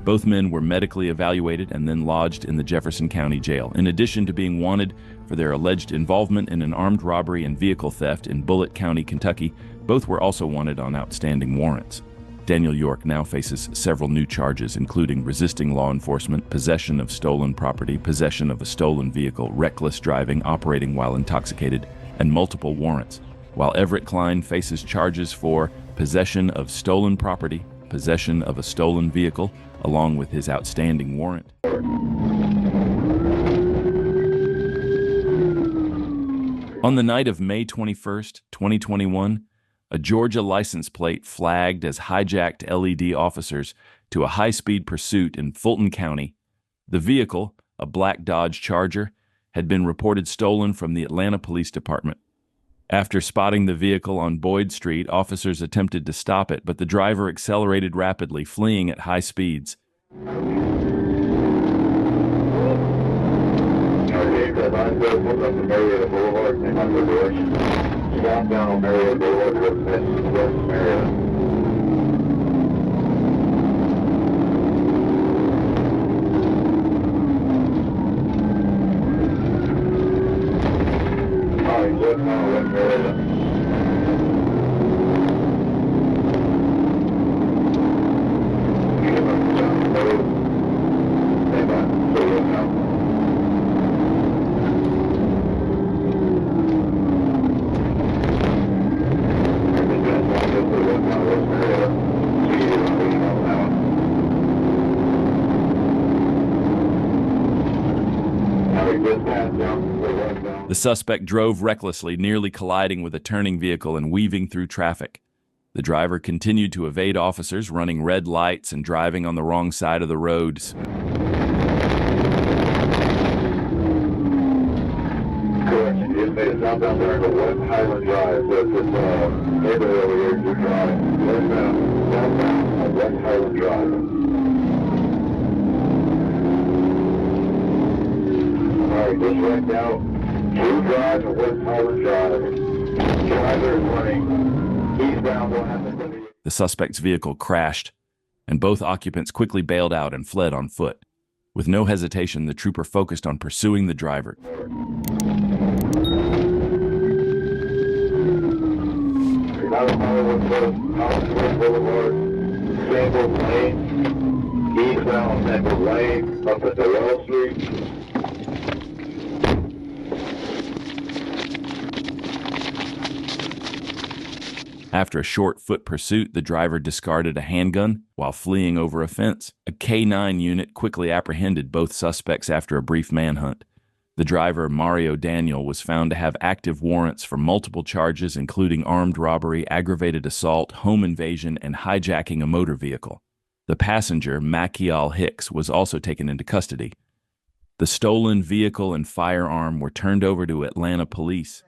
Both men were medically evaluated and then lodged in the Jefferson County Jail, in addition to being wanted for their alleged involvement in an armed robbery and vehicle theft in Bullitt County, Kentucky. Both were also wanted on outstanding warrants. Daniel York now faces several new charges, including resisting law enforcement, possession of stolen property, possession of a stolen vehicle, reckless driving, operating while intoxicated, and multiple warrants, while Everett Klein faces charges for possession of stolen property, possession of a stolen vehicle, along with his outstanding warrant. On the night of May 21st, 2021, a Georgia license plate flagged as hijacked LED officers to a high-speed pursuit in Fulton County. The vehicle, a black Dodge Charger, had been reported stolen from the Atlanta Police Department. After spotting the vehicle on Boyd Street, officers attempted to stop it, but the driver accelerated rapidly, fleeing at high speeds. The suspect drove recklessly, nearly colliding with a turning vehicle and weaving through traffic. The driver continued to evade officers, running red lights and driving on the wrong side of the roads. Correction, you made a southbound there to West Highland Drive, so it's this neighborhood over here, you drive westbound, southbound on West Highland Drive. Alright, just right now. Blue Drive to West Highland Drive. Driver is running eastbound 170. The suspect's vehicle crashed, and both occupants quickly bailed out and fled on foot. With no hesitation, the trooper focused on pursuing the driver. Hollywood Boulevard, Samples Lane, eastbound Samples Lane, up at the Wall Street. After a short foot pursuit, the driver discarded a handgun while fleeing over a fence. A K-9 unit quickly apprehended both suspects after a brief manhunt. The driver, Mario Daniel, was found to have active warrants for multiple charges, including armed robbery, aggravated assault, home invasion, and hijacking a motor vehicle. The passenger, Maciel Hicks, was also taken into custody. The stolen vehicle and firearm were turned over to Atlanta police.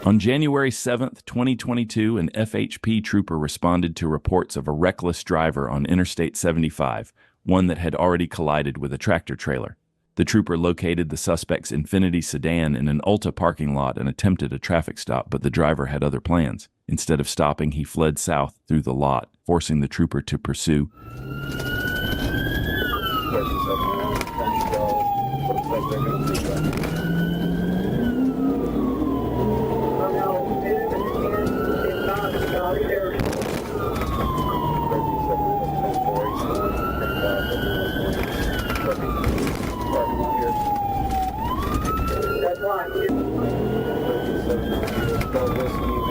On January 7, 2022, an FHP trooper responded to reports of a reckless driver on Interstate 75, one that had already collided with a tractor trailer. The trooper located the suspect's Infiniti sedan in an Ulta parking lot and attempted a traffic stop, but the driver had other plans. Instead of stopping, he fled south through the lot, forcing the trooper to pursue.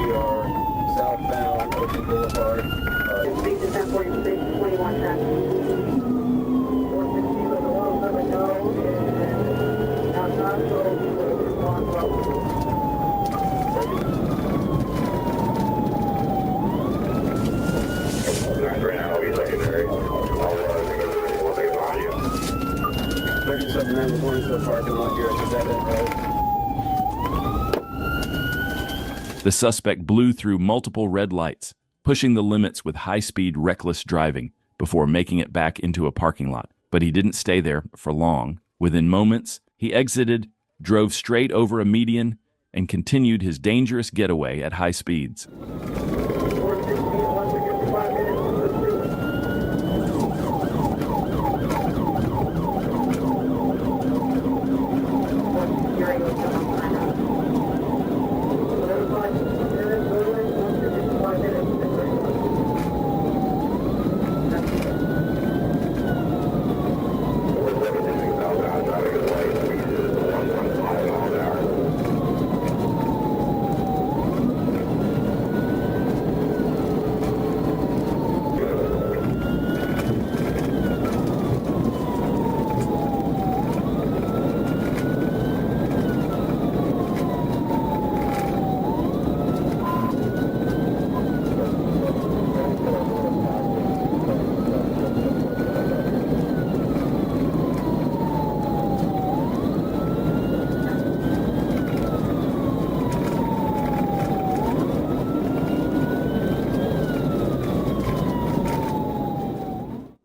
We are southbound Ocean Boulevard. The suspect blew through multiple red lights, pushing the limits with high-speed, reckless driving before making it back into a parking lot. But he didn't stay there for long. Within moments, he exited, drove straight over a median, and continued his dangerous getaway at high speeds.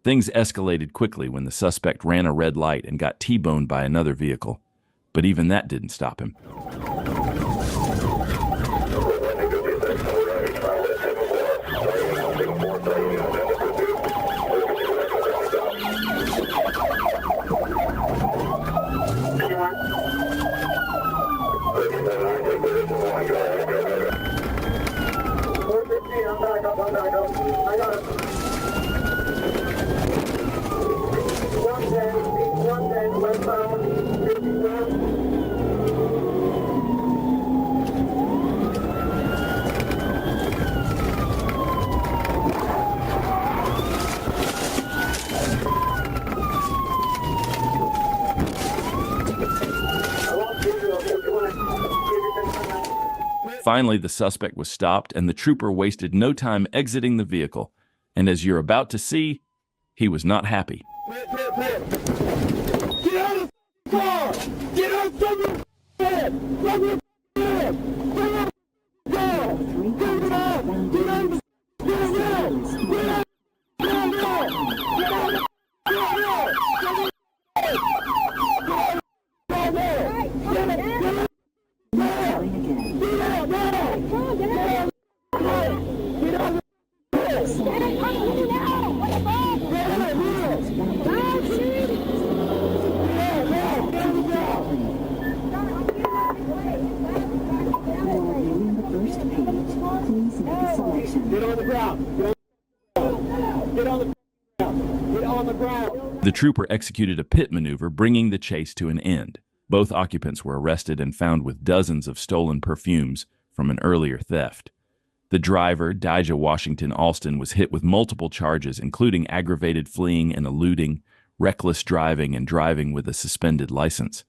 Things escalated quickly when the suspect ran a red light and got T-boned by another vehicle, but even that didn't stop him. Finally, the suspect was stopped, and the trooper wasted no time exiting the vehicle. And as you're about to see, he was not happy. Get out of the car! Get out of the bed! From your bed! Get out of the car! Get out! Get out of the Get out! Get out! Get out! The trooper executed a pit maneuver, bringing the chase to an end. Both occupants were arrested and found with dozens of stolen perfumes from an earlier theft. The driver, Dijah Washington Alston, was hit with multiple charges, including aggravated fleeing and eluding, reckless driving, and driving with a suspended license.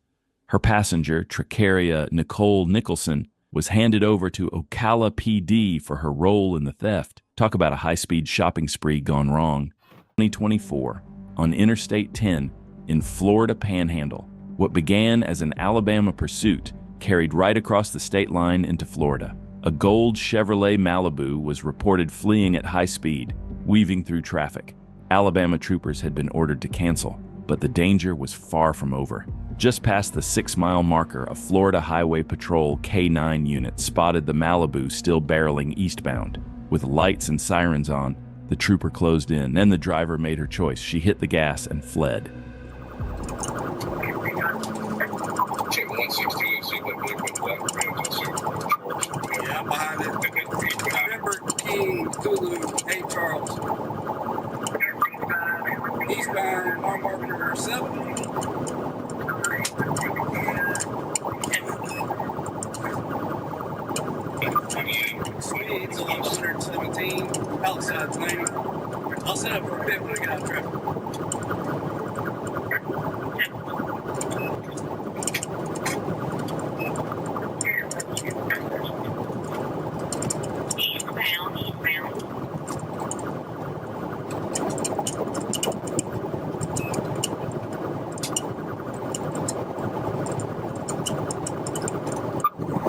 Her passenger, Tricaria Nicole Nicholson, was handed over to Ocala PD for her role in the theft. Talk about a high-speed shopping spree gone wrong. 2024, on Interstate 10 in Florida Panhandle, what began as an Alabama pursuit carried right across the state line into Florida. A gold Chevrolet Malibu was reported fleeing at high speed, weaving through traffic. Alabama troopers had been ordered to cancel, but the danger was far from over. Just past the 6-mile marker, a Florida Highway Patrol K-9 unit spotted the Malibu still barreling eastbound. With lights and sirens on, the trooper closed in. Then the driver made her choice. She hit the gas and fled. Yeah, I'm behind it. Remember King, Tulu, 8 Charles. Eastbound, mile marker 7. Speeds along 117, outside's 90. I'll set up for a pit when I get out of traffic.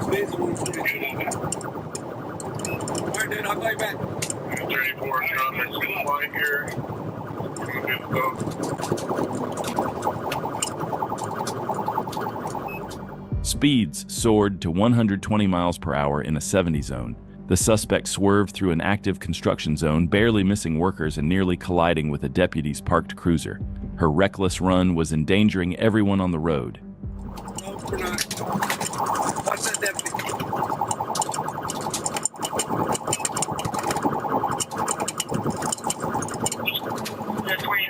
Speeds of 122. Alright, dude, I'll call you back. 34 traffic line here. Speeds soared to 120 miles per hour in a 70 zone. The suspect swerved through an active construction zone, barely missing workers and nearly colliding with a deputy's parked cruiser. Her reckless run was endangering everyone on the road. No, we're not. Watch that deputy. The 29.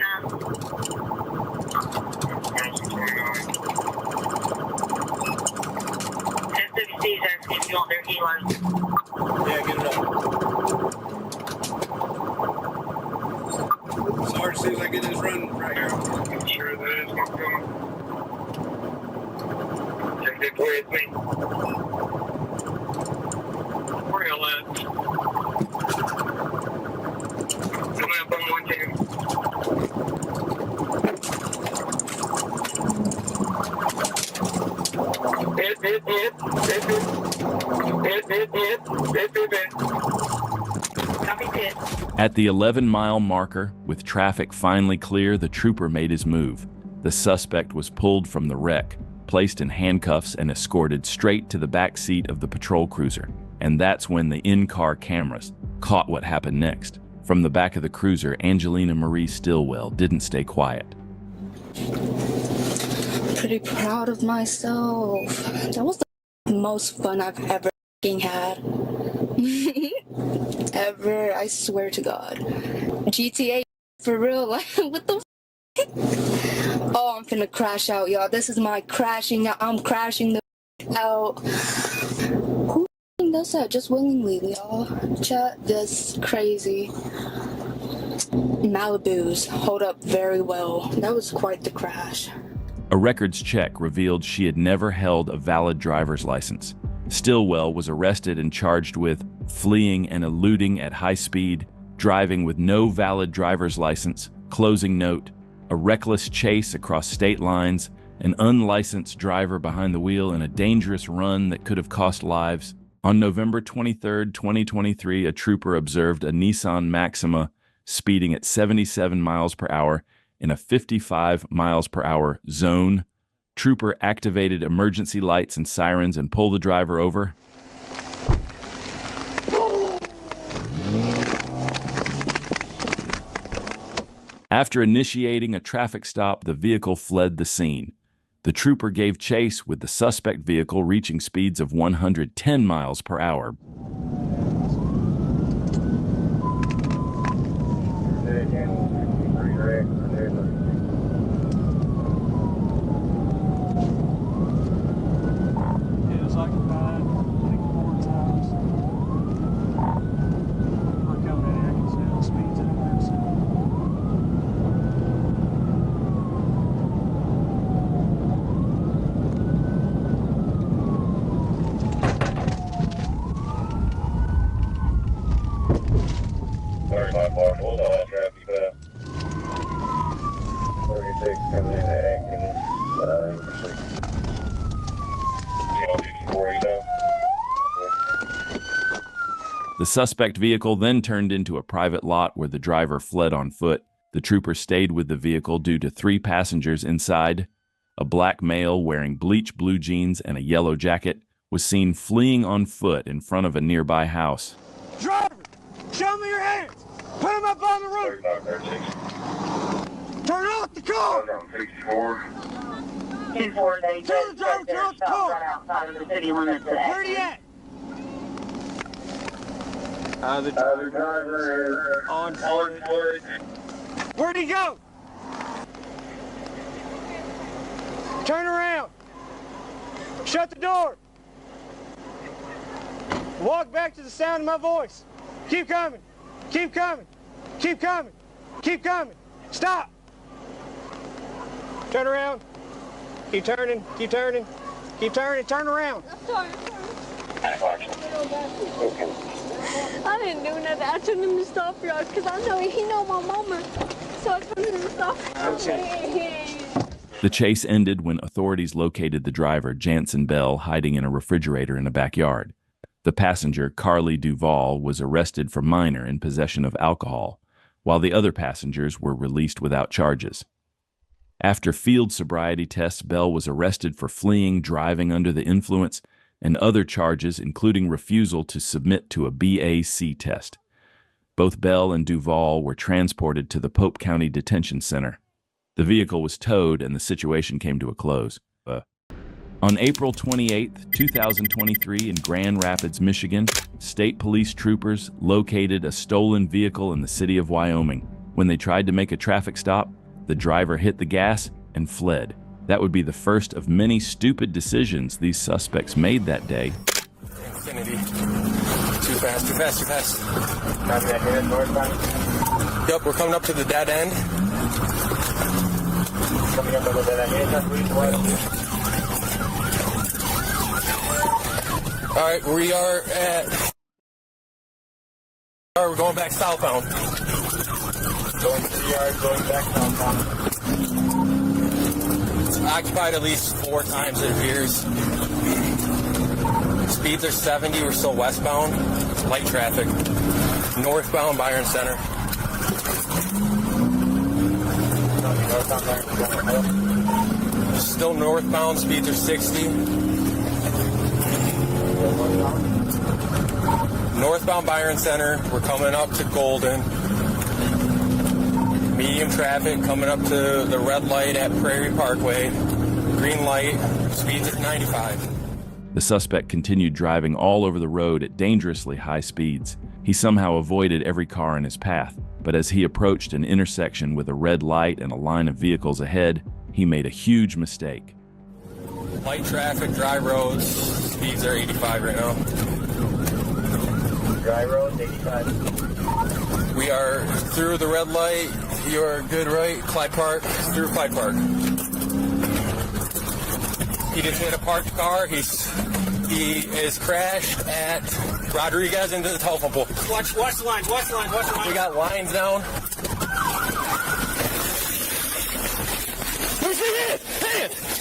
S-50s are if you want their helos. Yeah, get it up. Sarge, as soon as I get this run right here. I'm sure that is what's coming. Check it with me. We're gonna let. Coming up on 1-2. At the 11-mile marker, with traffic finally clear, the trooper made his move. The suspect was pulled from the wreck, placed in handcuffs, and escorted straight to the back seat of the patrol cruiser. And that's when the in-car cameras caught what happened next. From the back of the cruiser, Angelina Marie Stillwell didn't stay quiet. Pretty proud of myself. That was the most fun I've ever had. Ever, I swear to God. GTA for real, like what the Oh, I'm finna crash out, y'all. This is my crashing out. I'm crashing the out. Who does that just willingly, y'all? Chat, that's crazy. Malibu's hold up very well. That was quite the crash. A records check revealed she had never held a valid driver's license. Stillwell was arrested and charged with fleeing and eluding at high speed, driving with no valid driver's license, closing note, a reckless chase across state lines, an unlicensed driver behind the wheel, and a dangerous run that could have cost lives. On November 23, 2023, a trooper observed a Nissan Maxima speeding at 77 miles per hour in a 55 miles per hour zone. Trooper activated emergency lights and sirens and pulled the driver over. After initiating a traffic stop, the vehicle fled the scene. The trooper gave chase with the suspect vehicle reaching speeds of 110 miles per hour. Hold on, traffic back. 36 coming in at Atkins. The suspect vehicle then turned into a private lot where the driver fled on foot. The trooper stayed with the vehicle due to 3 passengers inside. A black male wearing bleach blue jeans and a yellow jacket was seen fleeing on foot in front of a nearby house. Driver, show me your hands. Put them up on the roof. Turn off the car. 2-4, they Tell the driver to turn off the car. right outside of the city limits. Where he at? The driver is on foot. Where'd he go? Turn around. Shut the door. Walk back to the sound of my voice. Keep coming. Keep coming. Keep coming. Keep coming. Stop. Turn around. Keep turning. Keep turning. Keep turning. Turn around. I'm sorry. I didn't do nothing. I told him to stop y'all because I know he know my mama. So I told him to stop. The chase ended when authorities located the driver, Jansen Bell, hiding in a refrigerator in a backyard. The passenger, Carly Duvall, was arrested for minor in possession of alcohol, while the other passengers were released without charges. After field sobriety tests, Bell was arrested for fleeing, driving under the influence, and other charges, including refusal to submit to a BAC test. Both Bell and Duvall were transported to the Pope County Detention Center. The vehicle was towed and the situation came to a close. On April 28, 2023, in Grand Rapids, Michigan, state police troopers located a stolen vehicle in the city of Wyoming. When they tried to make a traffic stop, the driver hit the gas and fled. That would be the first of many stupid decisions these suspects made that day. Infinity. Too fast, too fast, too fast. Copy that, head northbound. Yep, we're coming up to the dead end. Coming up to the dead end. That's really wide. All right, we are at... We're going back southbound. Going 3 yards, going back southbound. Occupied at least 4 times, it appears. Speeds are 70, we're still westbound. Light traffic. Northbound Byron Center. Still northbound, speeds are 60. Northbound Byron Center, we're coming up to Golden. Medium traffic coming up to the red light at Prairie Parkway. Green light, speeds at 95. The suspect continued driving all over the road at dangerously high speeds. He somehow avoided every car in his path, but as he approached an intersection with a red light and a line of vehicles ahead, he made a huge mistake. Light traffic, dry roads, speeds are 85 right now. Dry roads, 85. We are through the red light. You're good right, Clyde Park, through Clyde Park. He just hit a parked car. He is crashed at Rodriguez into the telephone pole. Watch the lines, watch the lines, watch the lines. We got lines down. Where's your hands?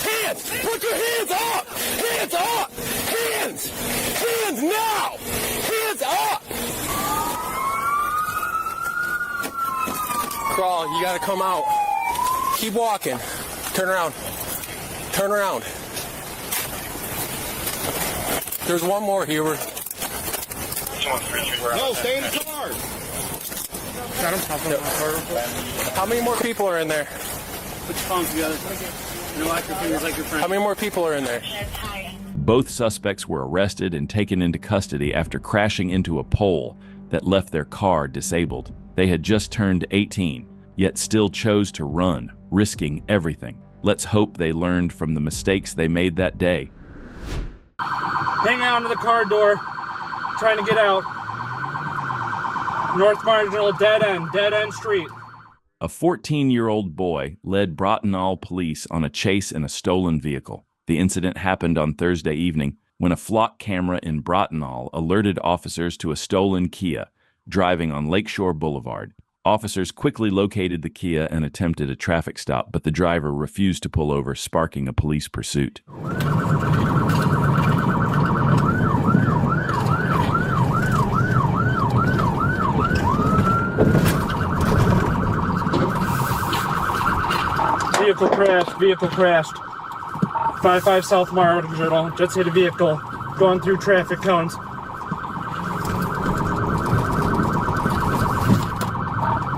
Hands! Put your hands up! Hands up! Hands! Hands now! Hands up! Crawl, you gotta come out. Keep walking. Turn around. Turn around. There's one more here. No, stay in the car. Got him. How many more people are in there? Put your phones together. You know, like your fingers like your friend. How many more people are in there? Both suspects were arrested and taken into custody after crashing into a pole that left their car disabled. They had just turned 18, yet still chose to run, risking everything. Let's hope they learned from the mistakes they made that day. Hang on to the car door. Trying to get out. North Marginal, dead end street. A 14-year-old boy led Bratenahl police on a chase in a stolen vehicle. The incident happened on Thursday evening when a flock camera in Bratenahl alerted officers to a stolen Kia driving on Lakeshore Boulevard. Officers quickly located the Kia and attempted a traffic stop, but the driver refused to pull over, sparking a police pursuit. Vehicle crashed. 55 South Marginal, just hit a vehicle, going through traffic cones.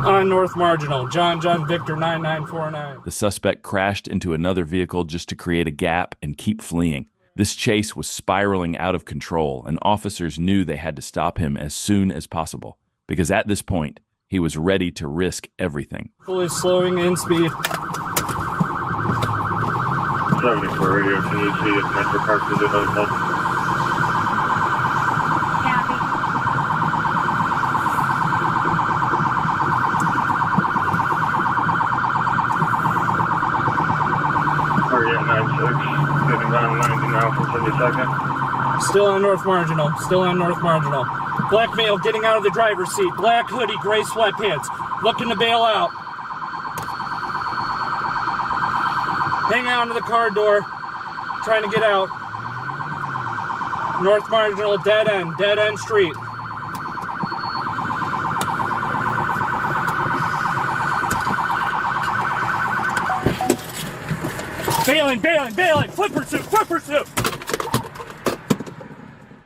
On North Marginal, John Victor 9949. The suspect crashed into another vehicle just to create a gap and keep fleeing. This chase was spiraling out of control, and officers knew they had to stop him as soon as possible, because at this point, he was ready to risk everything. Fully slowing in speed. 74 radio, can you see if Metro Park is in those months? Target 96, getting down 90 now from 72nd. Still on North Marginal. Black male getting out of the driver's seat. Black hoodie, gray sweatpants. Looking to bail out. Hang on to the car door. Trying to get out. North Marginal, dead end street. Bailing, foot pursuit.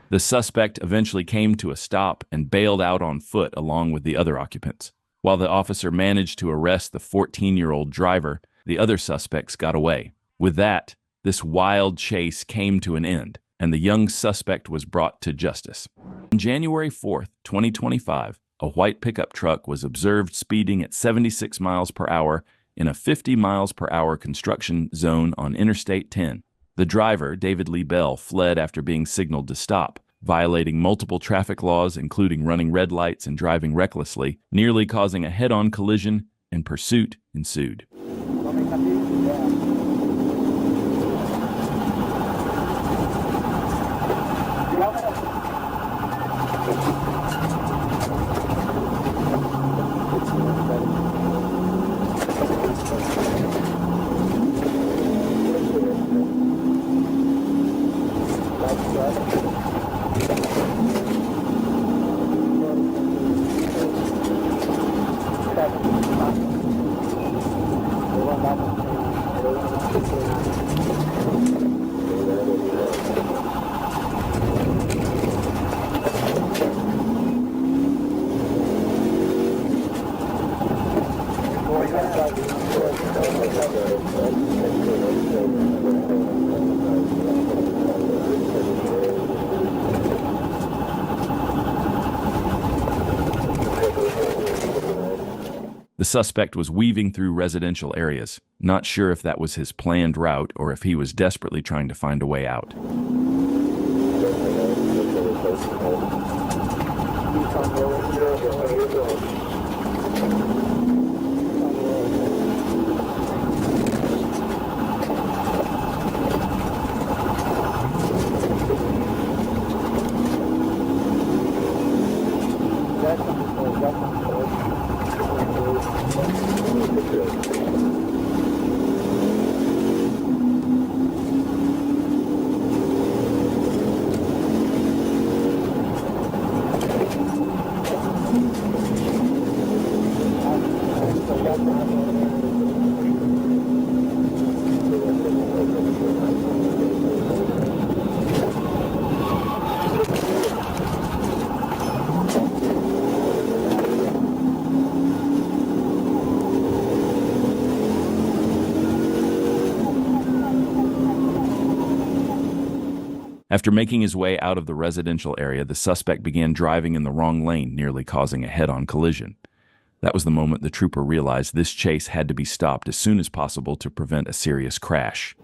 The suspect eventually came to a stop and bailed out on foot along with the other occupants. While the officer managed to arrest the 14-year-old driver, the other suspects got away. With that, this wild chase came to an end, and the young suspect was brought to justice. On January 4th, 2025, a white pickup truck was observed speeding at 76 miles per hour in a 50 miles per hour construction zone on Interstate 10. The driver, David Lee Bell, fled after being signaled to stop, violating multiple traffic laws including running red lights and driving recklessly, nearly causing a head-on collision, and pursuit ensued. The suspect was weaving through residential areas, not sure if that was his planned route or if he was desperately trying to find a way out. After making his way out of the residential area, the suspect began driving in the wrong lane, nearly causing a head-on collision. That was the moment the trooper realized this chase had to be stopped as soon as possible to prevent a serious crash.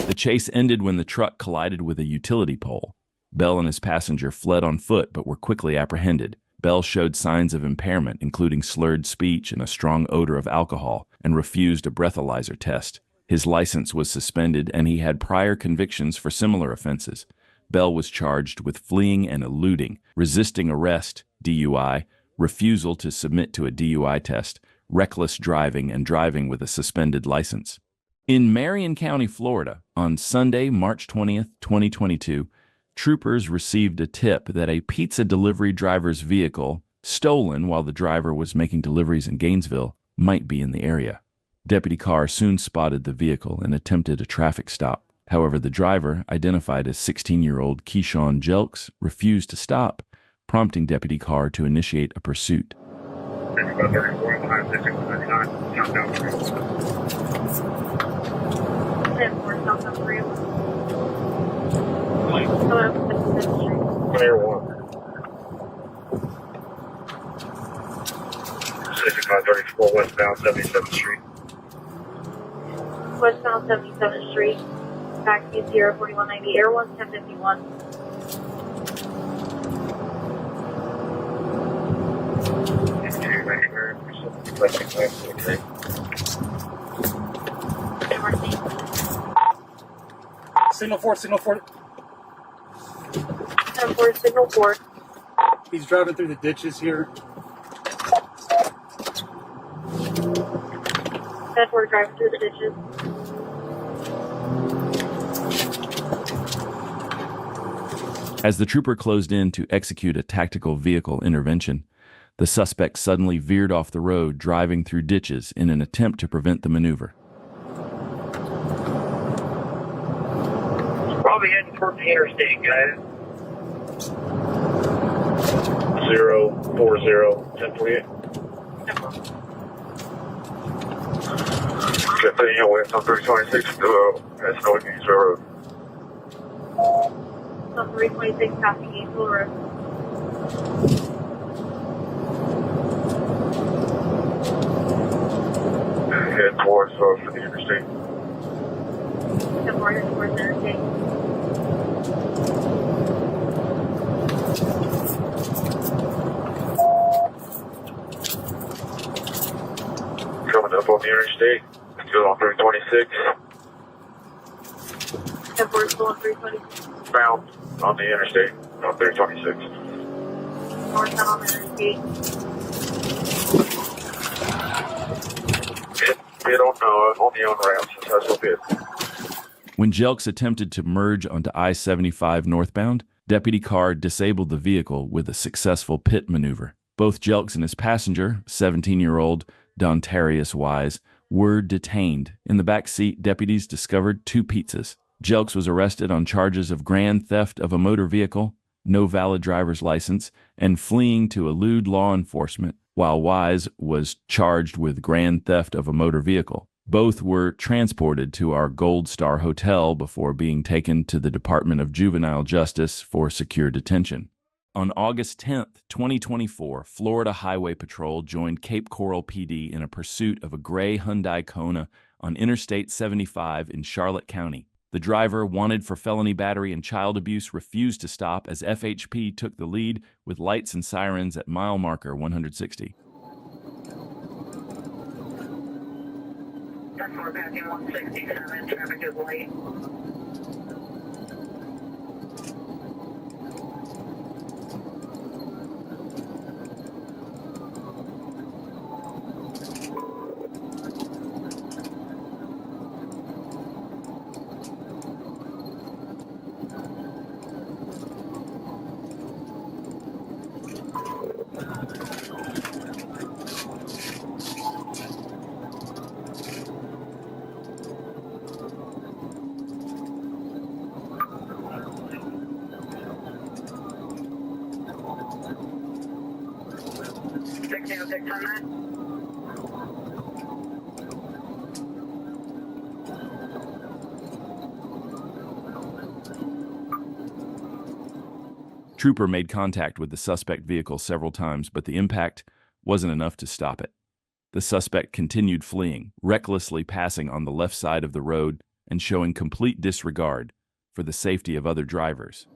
The chase ended when the truck collided with a utility pole. Bell and his passenger fled on foot but were quickly apprehended. Bell showed signs of impairment, including slurred speech and a strong odor of alcohol, and refused a breathalyzer test. His license was suspended, and he had prior convictions for similar offenses. Bell was charged with fleeing and eluding, resisting arrest, DUI, refusal to submit to a DUI test, reckless driving, and driving with a suspended license. In Marion County, Florida, on Sunday, March 20th, 2022, troopers received a tip that a pizza delivery driver's vehicle, stolen while the driver was making deliveries in Gainesville, might be in the area. Deputy Carr soon spotted the vehicle and attempted a traffic stop. However, the driver, identified as 16-year-old Keyshawn Jelks, refused to stop, prompting Deputy Carr to initiate a pursuit. Clear one. 6534 westbound 77th Street. Westbound 77th Street, taxi 04190, Air 1 1051. Signal 4, signal 4. 10-4, signal 4. He's driving through the ditches here. 10-4, driving through the ditches. As the trooper closed in to execute a tactical vehicle intervention, the suspect suddenly veered off the road, driving through ditches in an attempt to prevent the maneuver. Probably heading toward the interstate, guys. 040 1048. Continue west on 326, that's North East Road. On 326, passing Eastville Road. Head towards for the interstate. 10-4, heading towards the interstate. Coming up on the interstate, still on 326. 10-4, still on 326. Found on the interstate on 326. Northbound on the interstate. Bit on the on-ramp, successful bit. When Jelks attempted to merge onto I-75 northbound, Deputy Carr disabled the vehicle with a successful pit maneuver. Both Jelks and his passenger, 17-year-old Dontarius Wise, were detained. In the back seat, deputies discovered 2 pizzas. Jelks was arrested on charges of grand theft of a motor vehicle, no valid driver's license, and fleeing to elude law enforcement, while Wise was charged with grand theft of a motor vehicle. Both were transported to our Gold Star Hotel before being taken to the Department of Juvenile Justice for secure detention. On August 10th, 2024, Florida Highway Patrol joined Cape Coral PD in a pursuit of a gray Hyundai Kona on Interstate 75 in Charlotte County. The driver, wanted for felony battery and child abuse, refused to stop as FHP took the lead with lights and sirens at mile marker 160. 10-4, passing 167, traffic is late. Trooper made contact with the suspect vehicle several times, but the impact wasn't enough to stop it. The suspect continued fleeing, recklessly passing on the left side of the road and showing complete disregard for the safety of other drivers.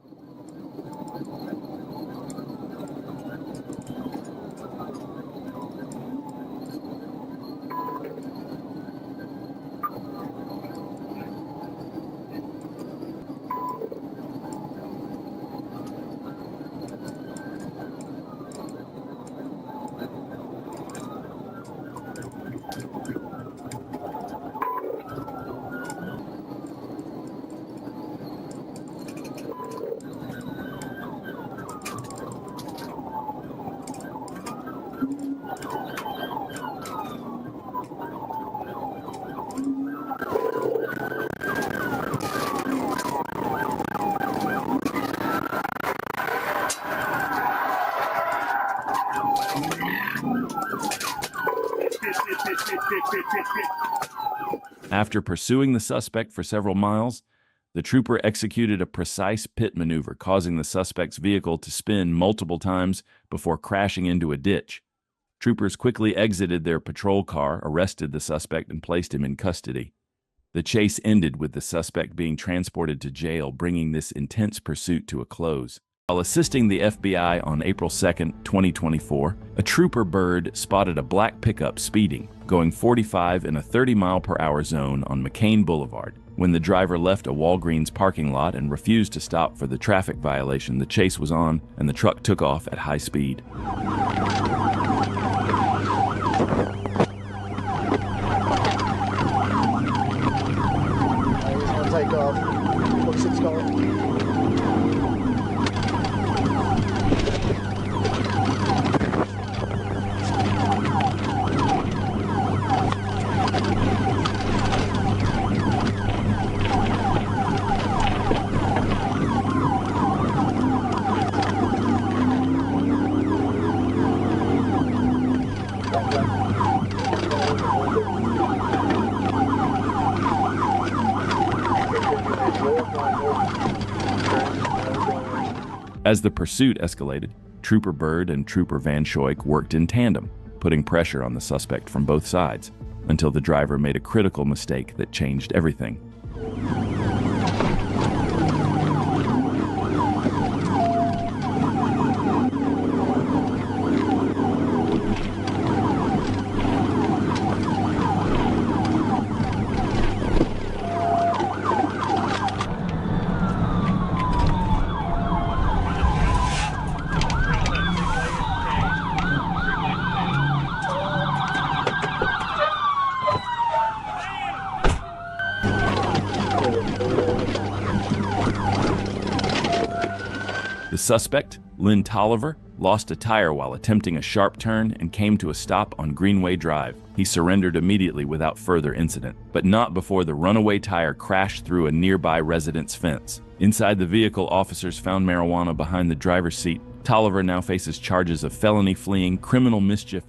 After pursuing the suspect for several miles, the trooper executed a precise pit maneuver, causing the suspect's vehicle to spin multiple times before crashing into a ditch. Troopers quickly exited their patrol car, arrested the suspect, and placed him in custody. The chase ended with the suspect being transported to jail, bringing this intense pursuit to a close. While assisting the FBI on April 2, 2024, a trooper Bird spotted a black pickup speeding, going 45 in a 30-mile-per-hour zone on McCain Boulevard. When the driver left a Walgreens parking lot and refused to stop for the traffic violation, the chase was on and the truck took off at high speed. Take off. What's it going? As the pursuit escalated, Trooper Bird and Trooper Van Schoik worked in tandem, putting pressure on the suspect from both sides, until the driver made a critical mistake that changed everything. The suspect, Lynn Tolliver, lost a tire while attempting a sharp turn and came to a stop on Greenway Drive. He surrendered immediately without further incident, but not before the runaway tire crashed through a nearby resident's fence. Inside the vehicle, officers found marijuana behind the driver's seat. Tolliver now faces charges of felony fleeing, criminal mischief.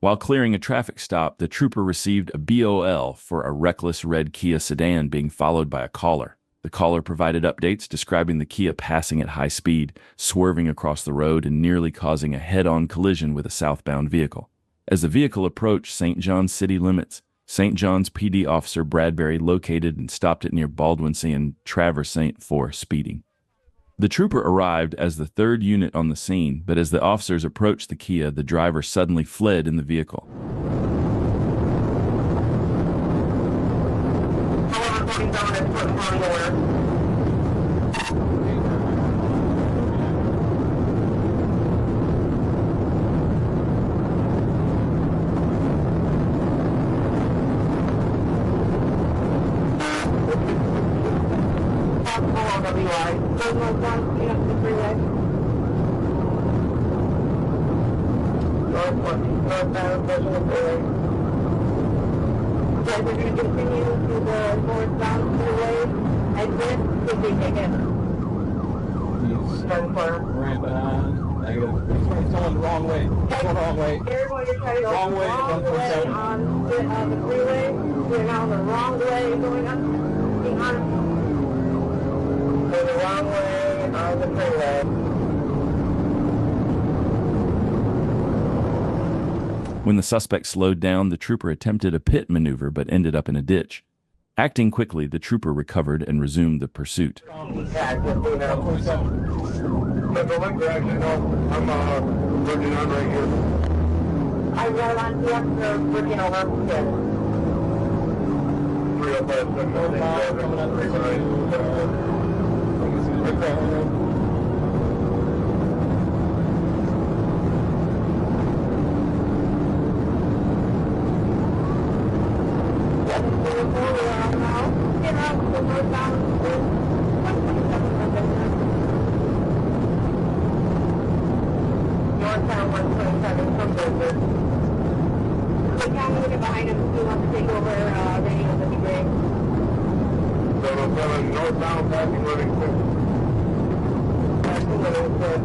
While clearing a traffic stop, the trooper received a BOL for a reckless red Kia sedan being followed by a caller. The caller provided updates describing the Kia passing at high speed, swerving across the road and nearly causing a head-on collision with a southbound vehicle. As the vehicle approached St. John's city limits, St. John's PD officer Bradbury located and stopped it near Baldwinsea and Traversint for speeding. The trooper arrived as the third unit on the scene, but as the officers approached the Kia, the driver suddenly fled in the vehicle. We're going to continue to the northbound freeway exit to the ticket. Ramp on. Negative. It's going the wrong way. It's going the wrong way. You're going to try to go Wrong the way, wrong way on the freeway. We're now the wrong way going up. Being honest. Go the wrong way on the freeway. When the suspect slowed down, the trooper attempted a pit maneuver but ended up in a ditch. Acting quickly, the trooper recovered and resumed the pursuit. I'm working on right here. I got on the extra working over. 305 coming on the Behind him, if you want to take over radio, that'd be great. 707 northbound, passing running quick. Passing running quick.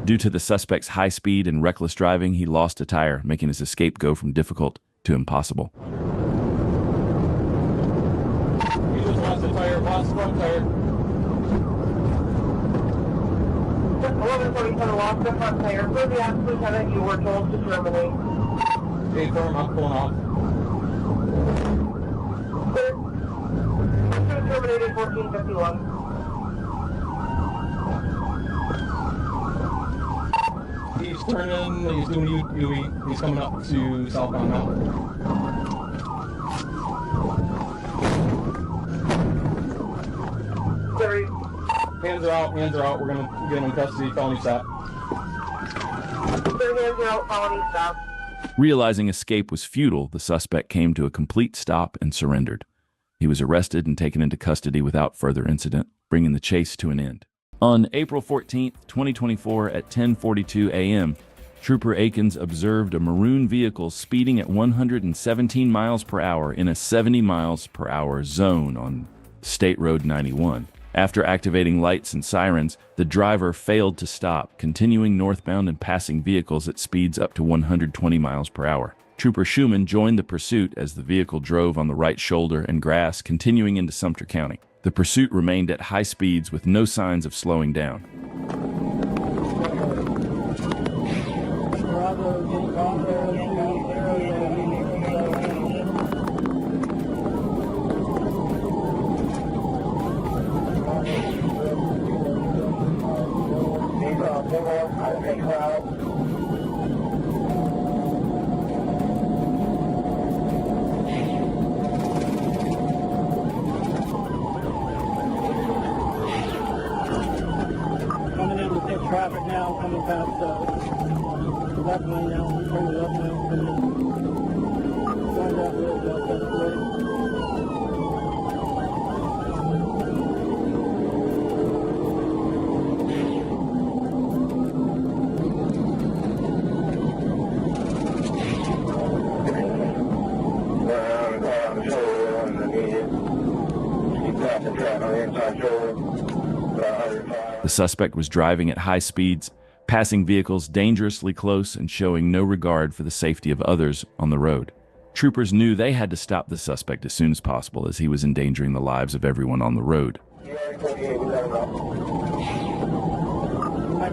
Due to the suspect's high speed and reckless driving, he lost a tire, making his escape go from difficult to impossible. He just lost a tire, lost front tire. 1147 lost the front tire. For the accident, Lieutenant, you were told to terminate. Hey, firm, I'm pulling off. Sir, terminated 1451. He's turning, he's doing UE, he's coming up to southbound now. Sorry. Hands are out, we're gonna get him in custody, felony stop. Sir, hands are out, felony stop. Realizing escape was futile, the suspect came to a complete stop and surrendered. He was arrested and taken into custody without further incident, bringing the chase to an end. On April 14, 2024 at 10:42 a.m., Trooper Akins observed a maroon vehicle speeding at 117 miles per hour in a 70 miles per hour zone on State Road 91. After activating lights and sirens, the driver failed to stop, continuing northbound and passing vehicles at speeds up to 120 miles per hour. Trooper Schumann joined the pursuit as the vehicle drove on the right shoulder and grass, continuing into Sumter County. The pursuit remained at high speeds with no signs of slowing down. Coming in with thick traffic now, coming past the left lane now, turn the left lane, coming in. Going that way, that's the way. The suspect was driving at high speeds, passing vehicles dangerously close and showing no regard for the safety of others on the road. Troopers knew they had to stop the suspect as soon as possible, as he was endangering the lives of everyone on the road. Might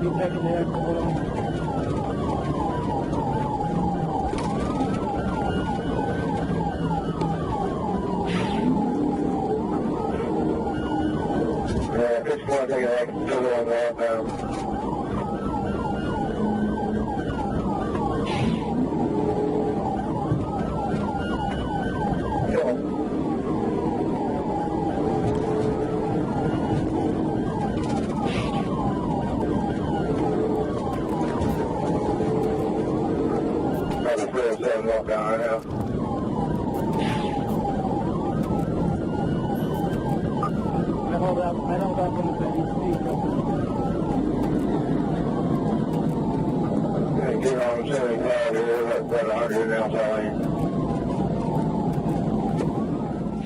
be taking the exit. I held up in the speed. Get on 75 here, that's about 100 outside.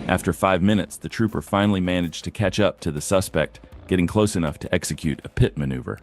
After 5 minutes, the trooper finally managed to catch up to the suspect, getting close enough to execute a pit maneuver.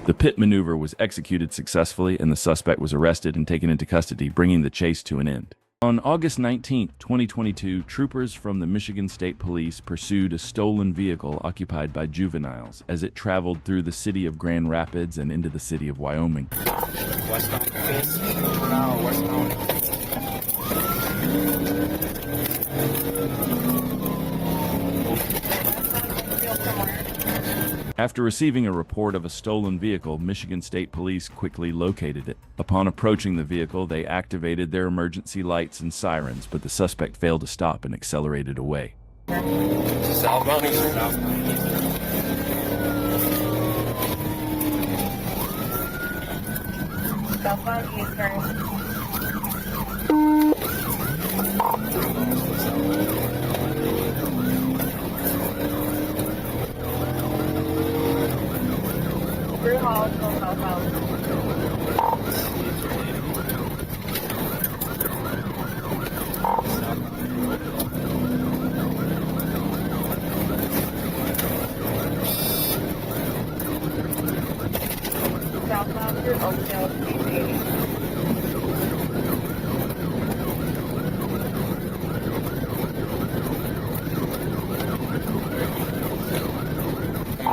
The pit maneuver was executed successfully and the suspect was arrested and taken into custody, bringing the chase to an end. On August 19, 2022, troopers from the Michigan State Police pursued a stolen vehicle occupied by juveniles as it traveled through the city of Grand Rapids and into the city of Wyoming. After receiving a report of a stolen vehicle, Michigan State Police quickly located it. Upon approaching the vehicle, they activated their emergency lights and sirens, but the suspect failed to stop and accelerated away. Southbound Eastern. Through Hall, still southbound. Southbound through Oakdale, speed 80.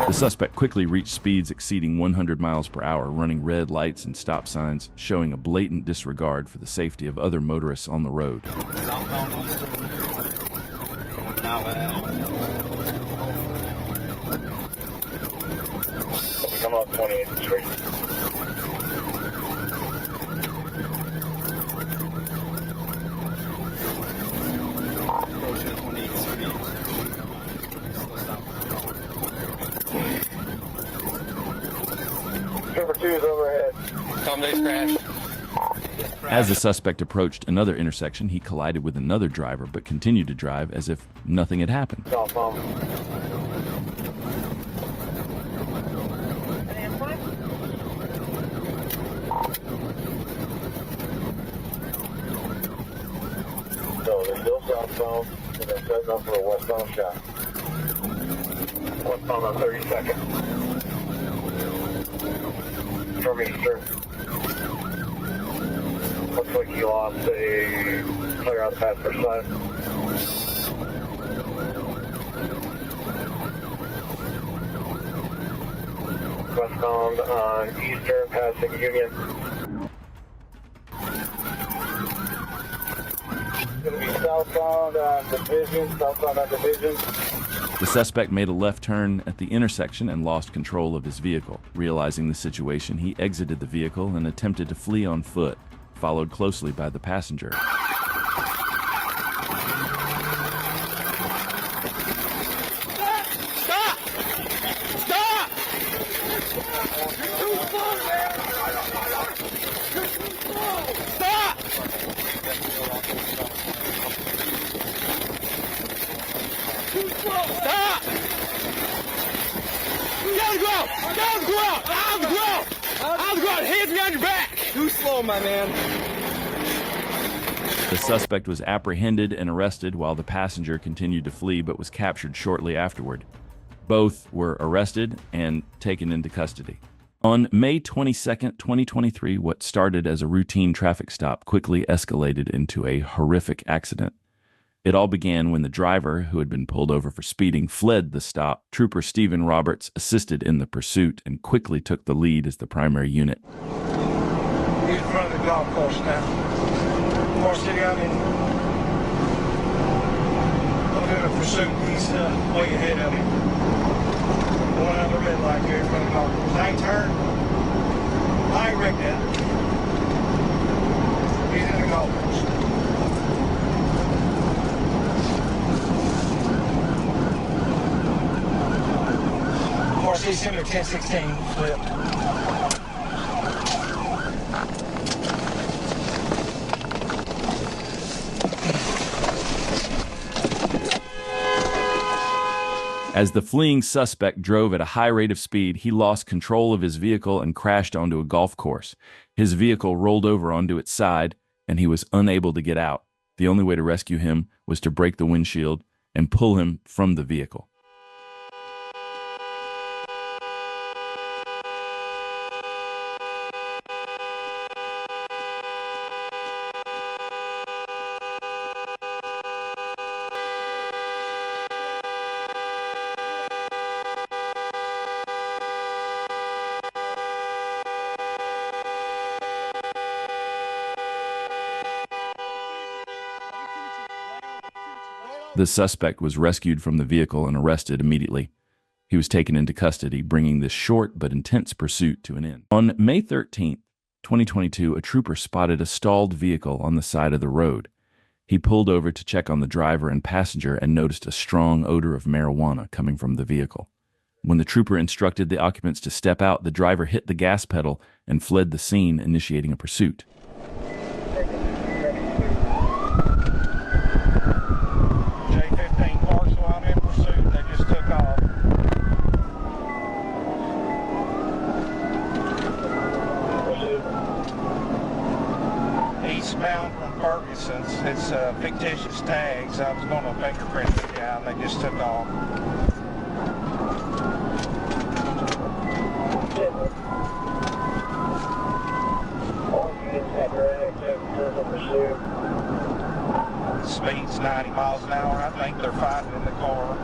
The suspect quickly reached speeds exceeding 100 miles per hour, running red lights and stop signs, showing a blatant disregard for the safety of other motorists on the road. Come up 28th Street. Number 2 is overhead. Combination crash. As the suspect approached another intersection, he collided with another driver but continued to drive as if nothing had happened. Southbound. So they're still southbound, and they're setting up for a westbound shot. Westbound on 32nd. From Eastern. Looks like he lost a player on the passenger side. Westbound on Eastern, passing Union. Going to be southbound on Division, The suspect made a left turn at the intersection and lost control of his vehicle. Realizing the situation, he exited the vehicle and attempted to flee on foot, followed closely by the passenger. Stop! Get on the ground! Get on the ground! On the ground! On the ground! Hands behind your back! Too slow, my man. The suspect was apprehended and arrested while the passenger continued to flee but was captured shortly afterward. Both were arrested and taken into custody. On May 22, 2023, what started as a routine traffic stop quickly escalated into a horrific accident. It all began when the driver, who had been pulled over for speeding, fled the stop. Trooper Stephen Roberts assisted in the pursuit and quickly took the lead as the primary unit. He's in front of the golf course now. More City, I'm doing a pursuit. He's way ahead of me. Going out the red light here in front of the golf course. I ain't turned. I ain't wrecked that. He's in the golf course. Marcy Center 1016 flip. As the fleeing suspect drove at a high rate of speed, he lost control of his vehicle and crashed onto a golf course. His vehicle rolled over onto its side, and he was unable to get out. The only way to rescue him was to break the windshield and pull him from the vehicle. The suspect was rescued from the vehicle and arrested immediately. He was taken into custody, bringing this short but intense pursuit to an end. On May 13th, 2022, a trooper spotted a stalled vehicle on the side of the road. He pulled over to check on the driver and passenger and noticed a strong odor of marijuana coming from the vehicle. When the trooper instructed the occupants to step out, the driver hit the gas pedal and fled the scene, initiating a pursuit. J-15 Parcel, I'm in pursuit. They just took off. Eastbound from Ferguson's. It's fictitious tags. I was going to fingerprint the guy and they just took off. Speed's 90 miles an hour. I think they're fighting in the car.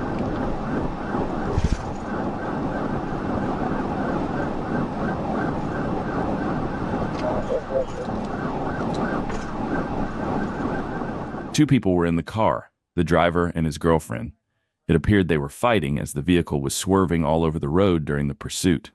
Two people were in the car, the driver and his girlfriend. It appeared they were fighting as the vehicle was swerving all over the road during the pursuit.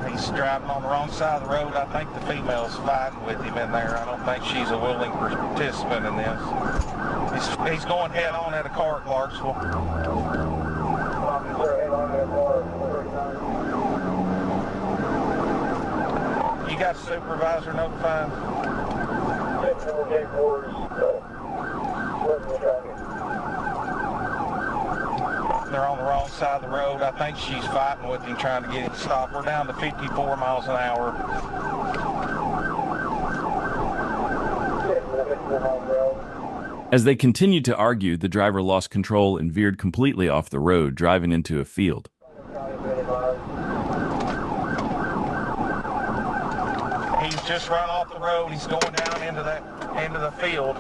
He's driving on the wrong side of the road. I think the female's fighting with him in there. I don't think she's a willing participant in this. He's going head on at a car at Clarksville. You got a supervisor notified? They're on the wrong side of the road. I think she's fighting with him, trying to get him to stop. We're down to 54 miles an hour. As they continued to argue, the driver lost control and veered completely off the road, driving into a field. He's just run off the road. He's going down into the field.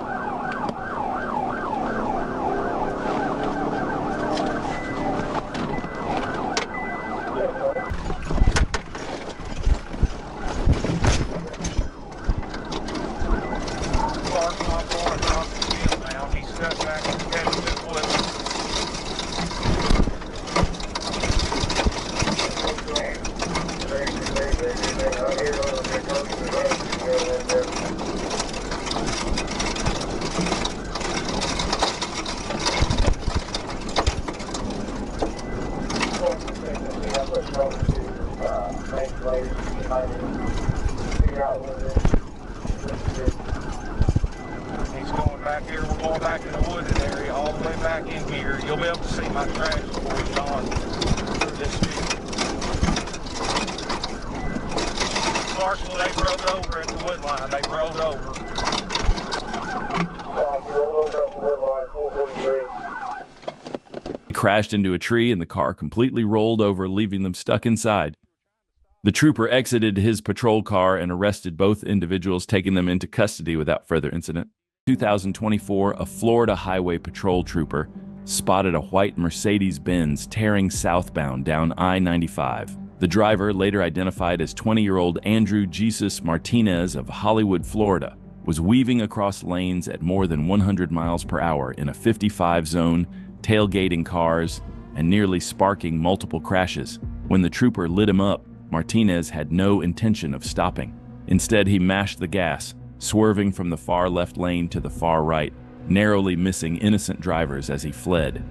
He's going back here. We're going back in the wooded area, all the way back in here. You'll be able to see my trash before he's on through this field. Marshall, they rode over at the wood line. They rode over. He crashed into a tree and the car completely rolled over, leaving them stuck inside. The trooper exited his patrol car and arrested both individuals, taking them into custody without further incident. 2024, a Florida Highway Patrol trooper spotted a white Mercedes-Benz tearing southbound down I-95. The driver, later identified as 20-year-old Andrew Jesus Martinez of Hollywood, Florida, was weaving across lanes at more than 100 miles per hour in a 55 zone, tailgating cars and nearly sparking multiple crashes. When the trooper lit him up, Martinez had no intention of stopping. Instead, he mashed the gas, swerving from the far left lane to the far right, narrowly missing innocent drivers as he fled.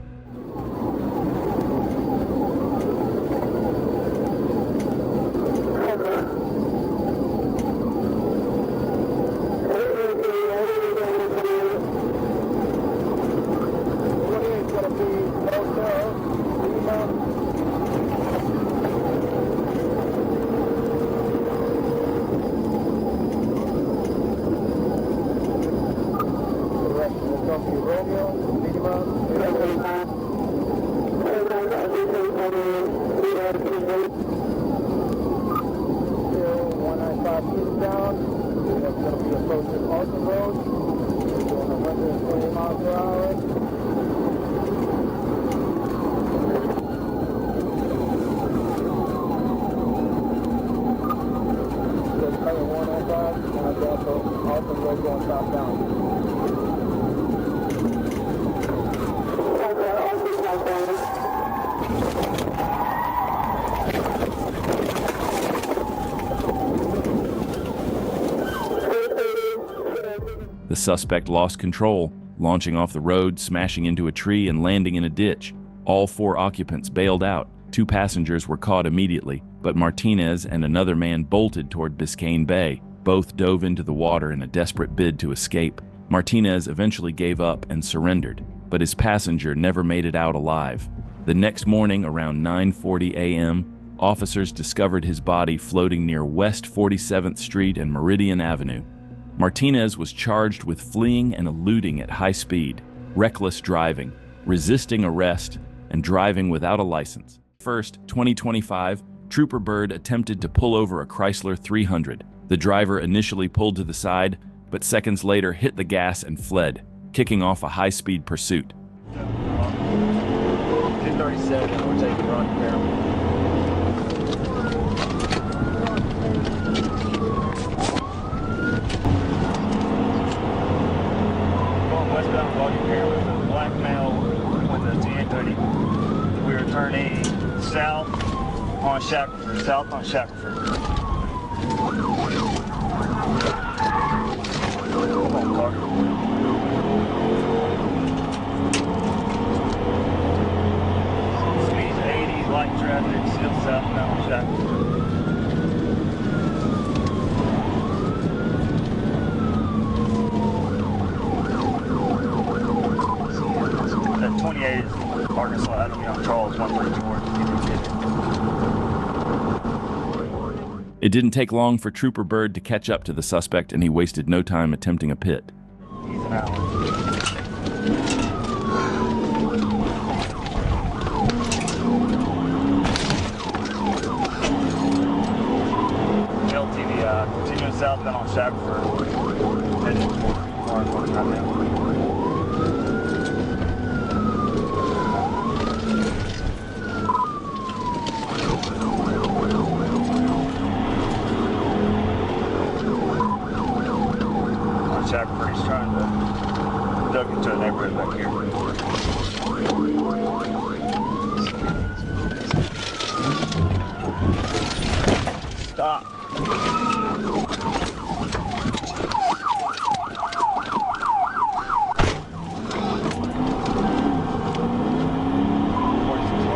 The suspect lost control, launching off the road, smashing into a tree, and landing in a ditch. All 4 occupants bailed out. 2 passengers were caught immediately, but Martinez and another man bolted toward Biscayne Bay. Both dove into the water in a desperate bid to escape. Martinez eventually gave up and surrendered, but his passenger never made it out alive. The next morning, around 9:40 a.m., officers discovered his body floating near West 47th Street and Meridian Avenue. Martinez was charged with fleeing and eluding at high speed, reckless driving, resisting arrest, and driving without a license. First, 2025, Trooper Bird attempted to pull over a Chrysler 300. The driver initially pulled to the side, but seconds later hit the gas and fled, kicking off a high-speed pursuit. 237, we're taking run down. Going westbound Bodycam with a black male with a tan hoodie. We are turning south on Shackelford. Come on, car. Speed 80, light traffic, still southbound Shackelford. That 28 is Arkansas Avenue on Charles, 134. It didn't take long for Trooper Bird to catch up to the suspect, and he wasted no time attempting a pit. He's an hour. LTVI, continuing southbound on Shackelford. Heading toward Orange right now. Shackelford, he's trying to duck into a neighborhood back here. Stop.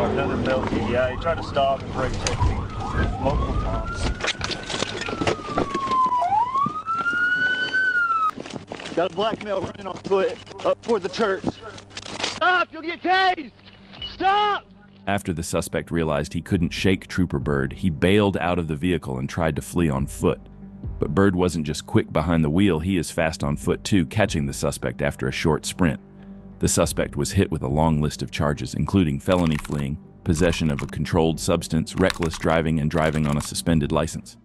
Another penalty. Yeah, he tried to stop and brake check me multiple times. Got a black male running on foot up toward the church. Stop! You'll get tased! Stop! After the suspect realized he couldn't shake Trooper Bird, he bailed out of the vehicle and tried to flee on foot. But Bird wasn't just quick behind the wheel, he is fast on foot too, catching the suspect after a short sprint. The suspect was hit with a long list of charges, including felony fleeing, possession of a controlled substance, reckless driving, and driving on a suspended license.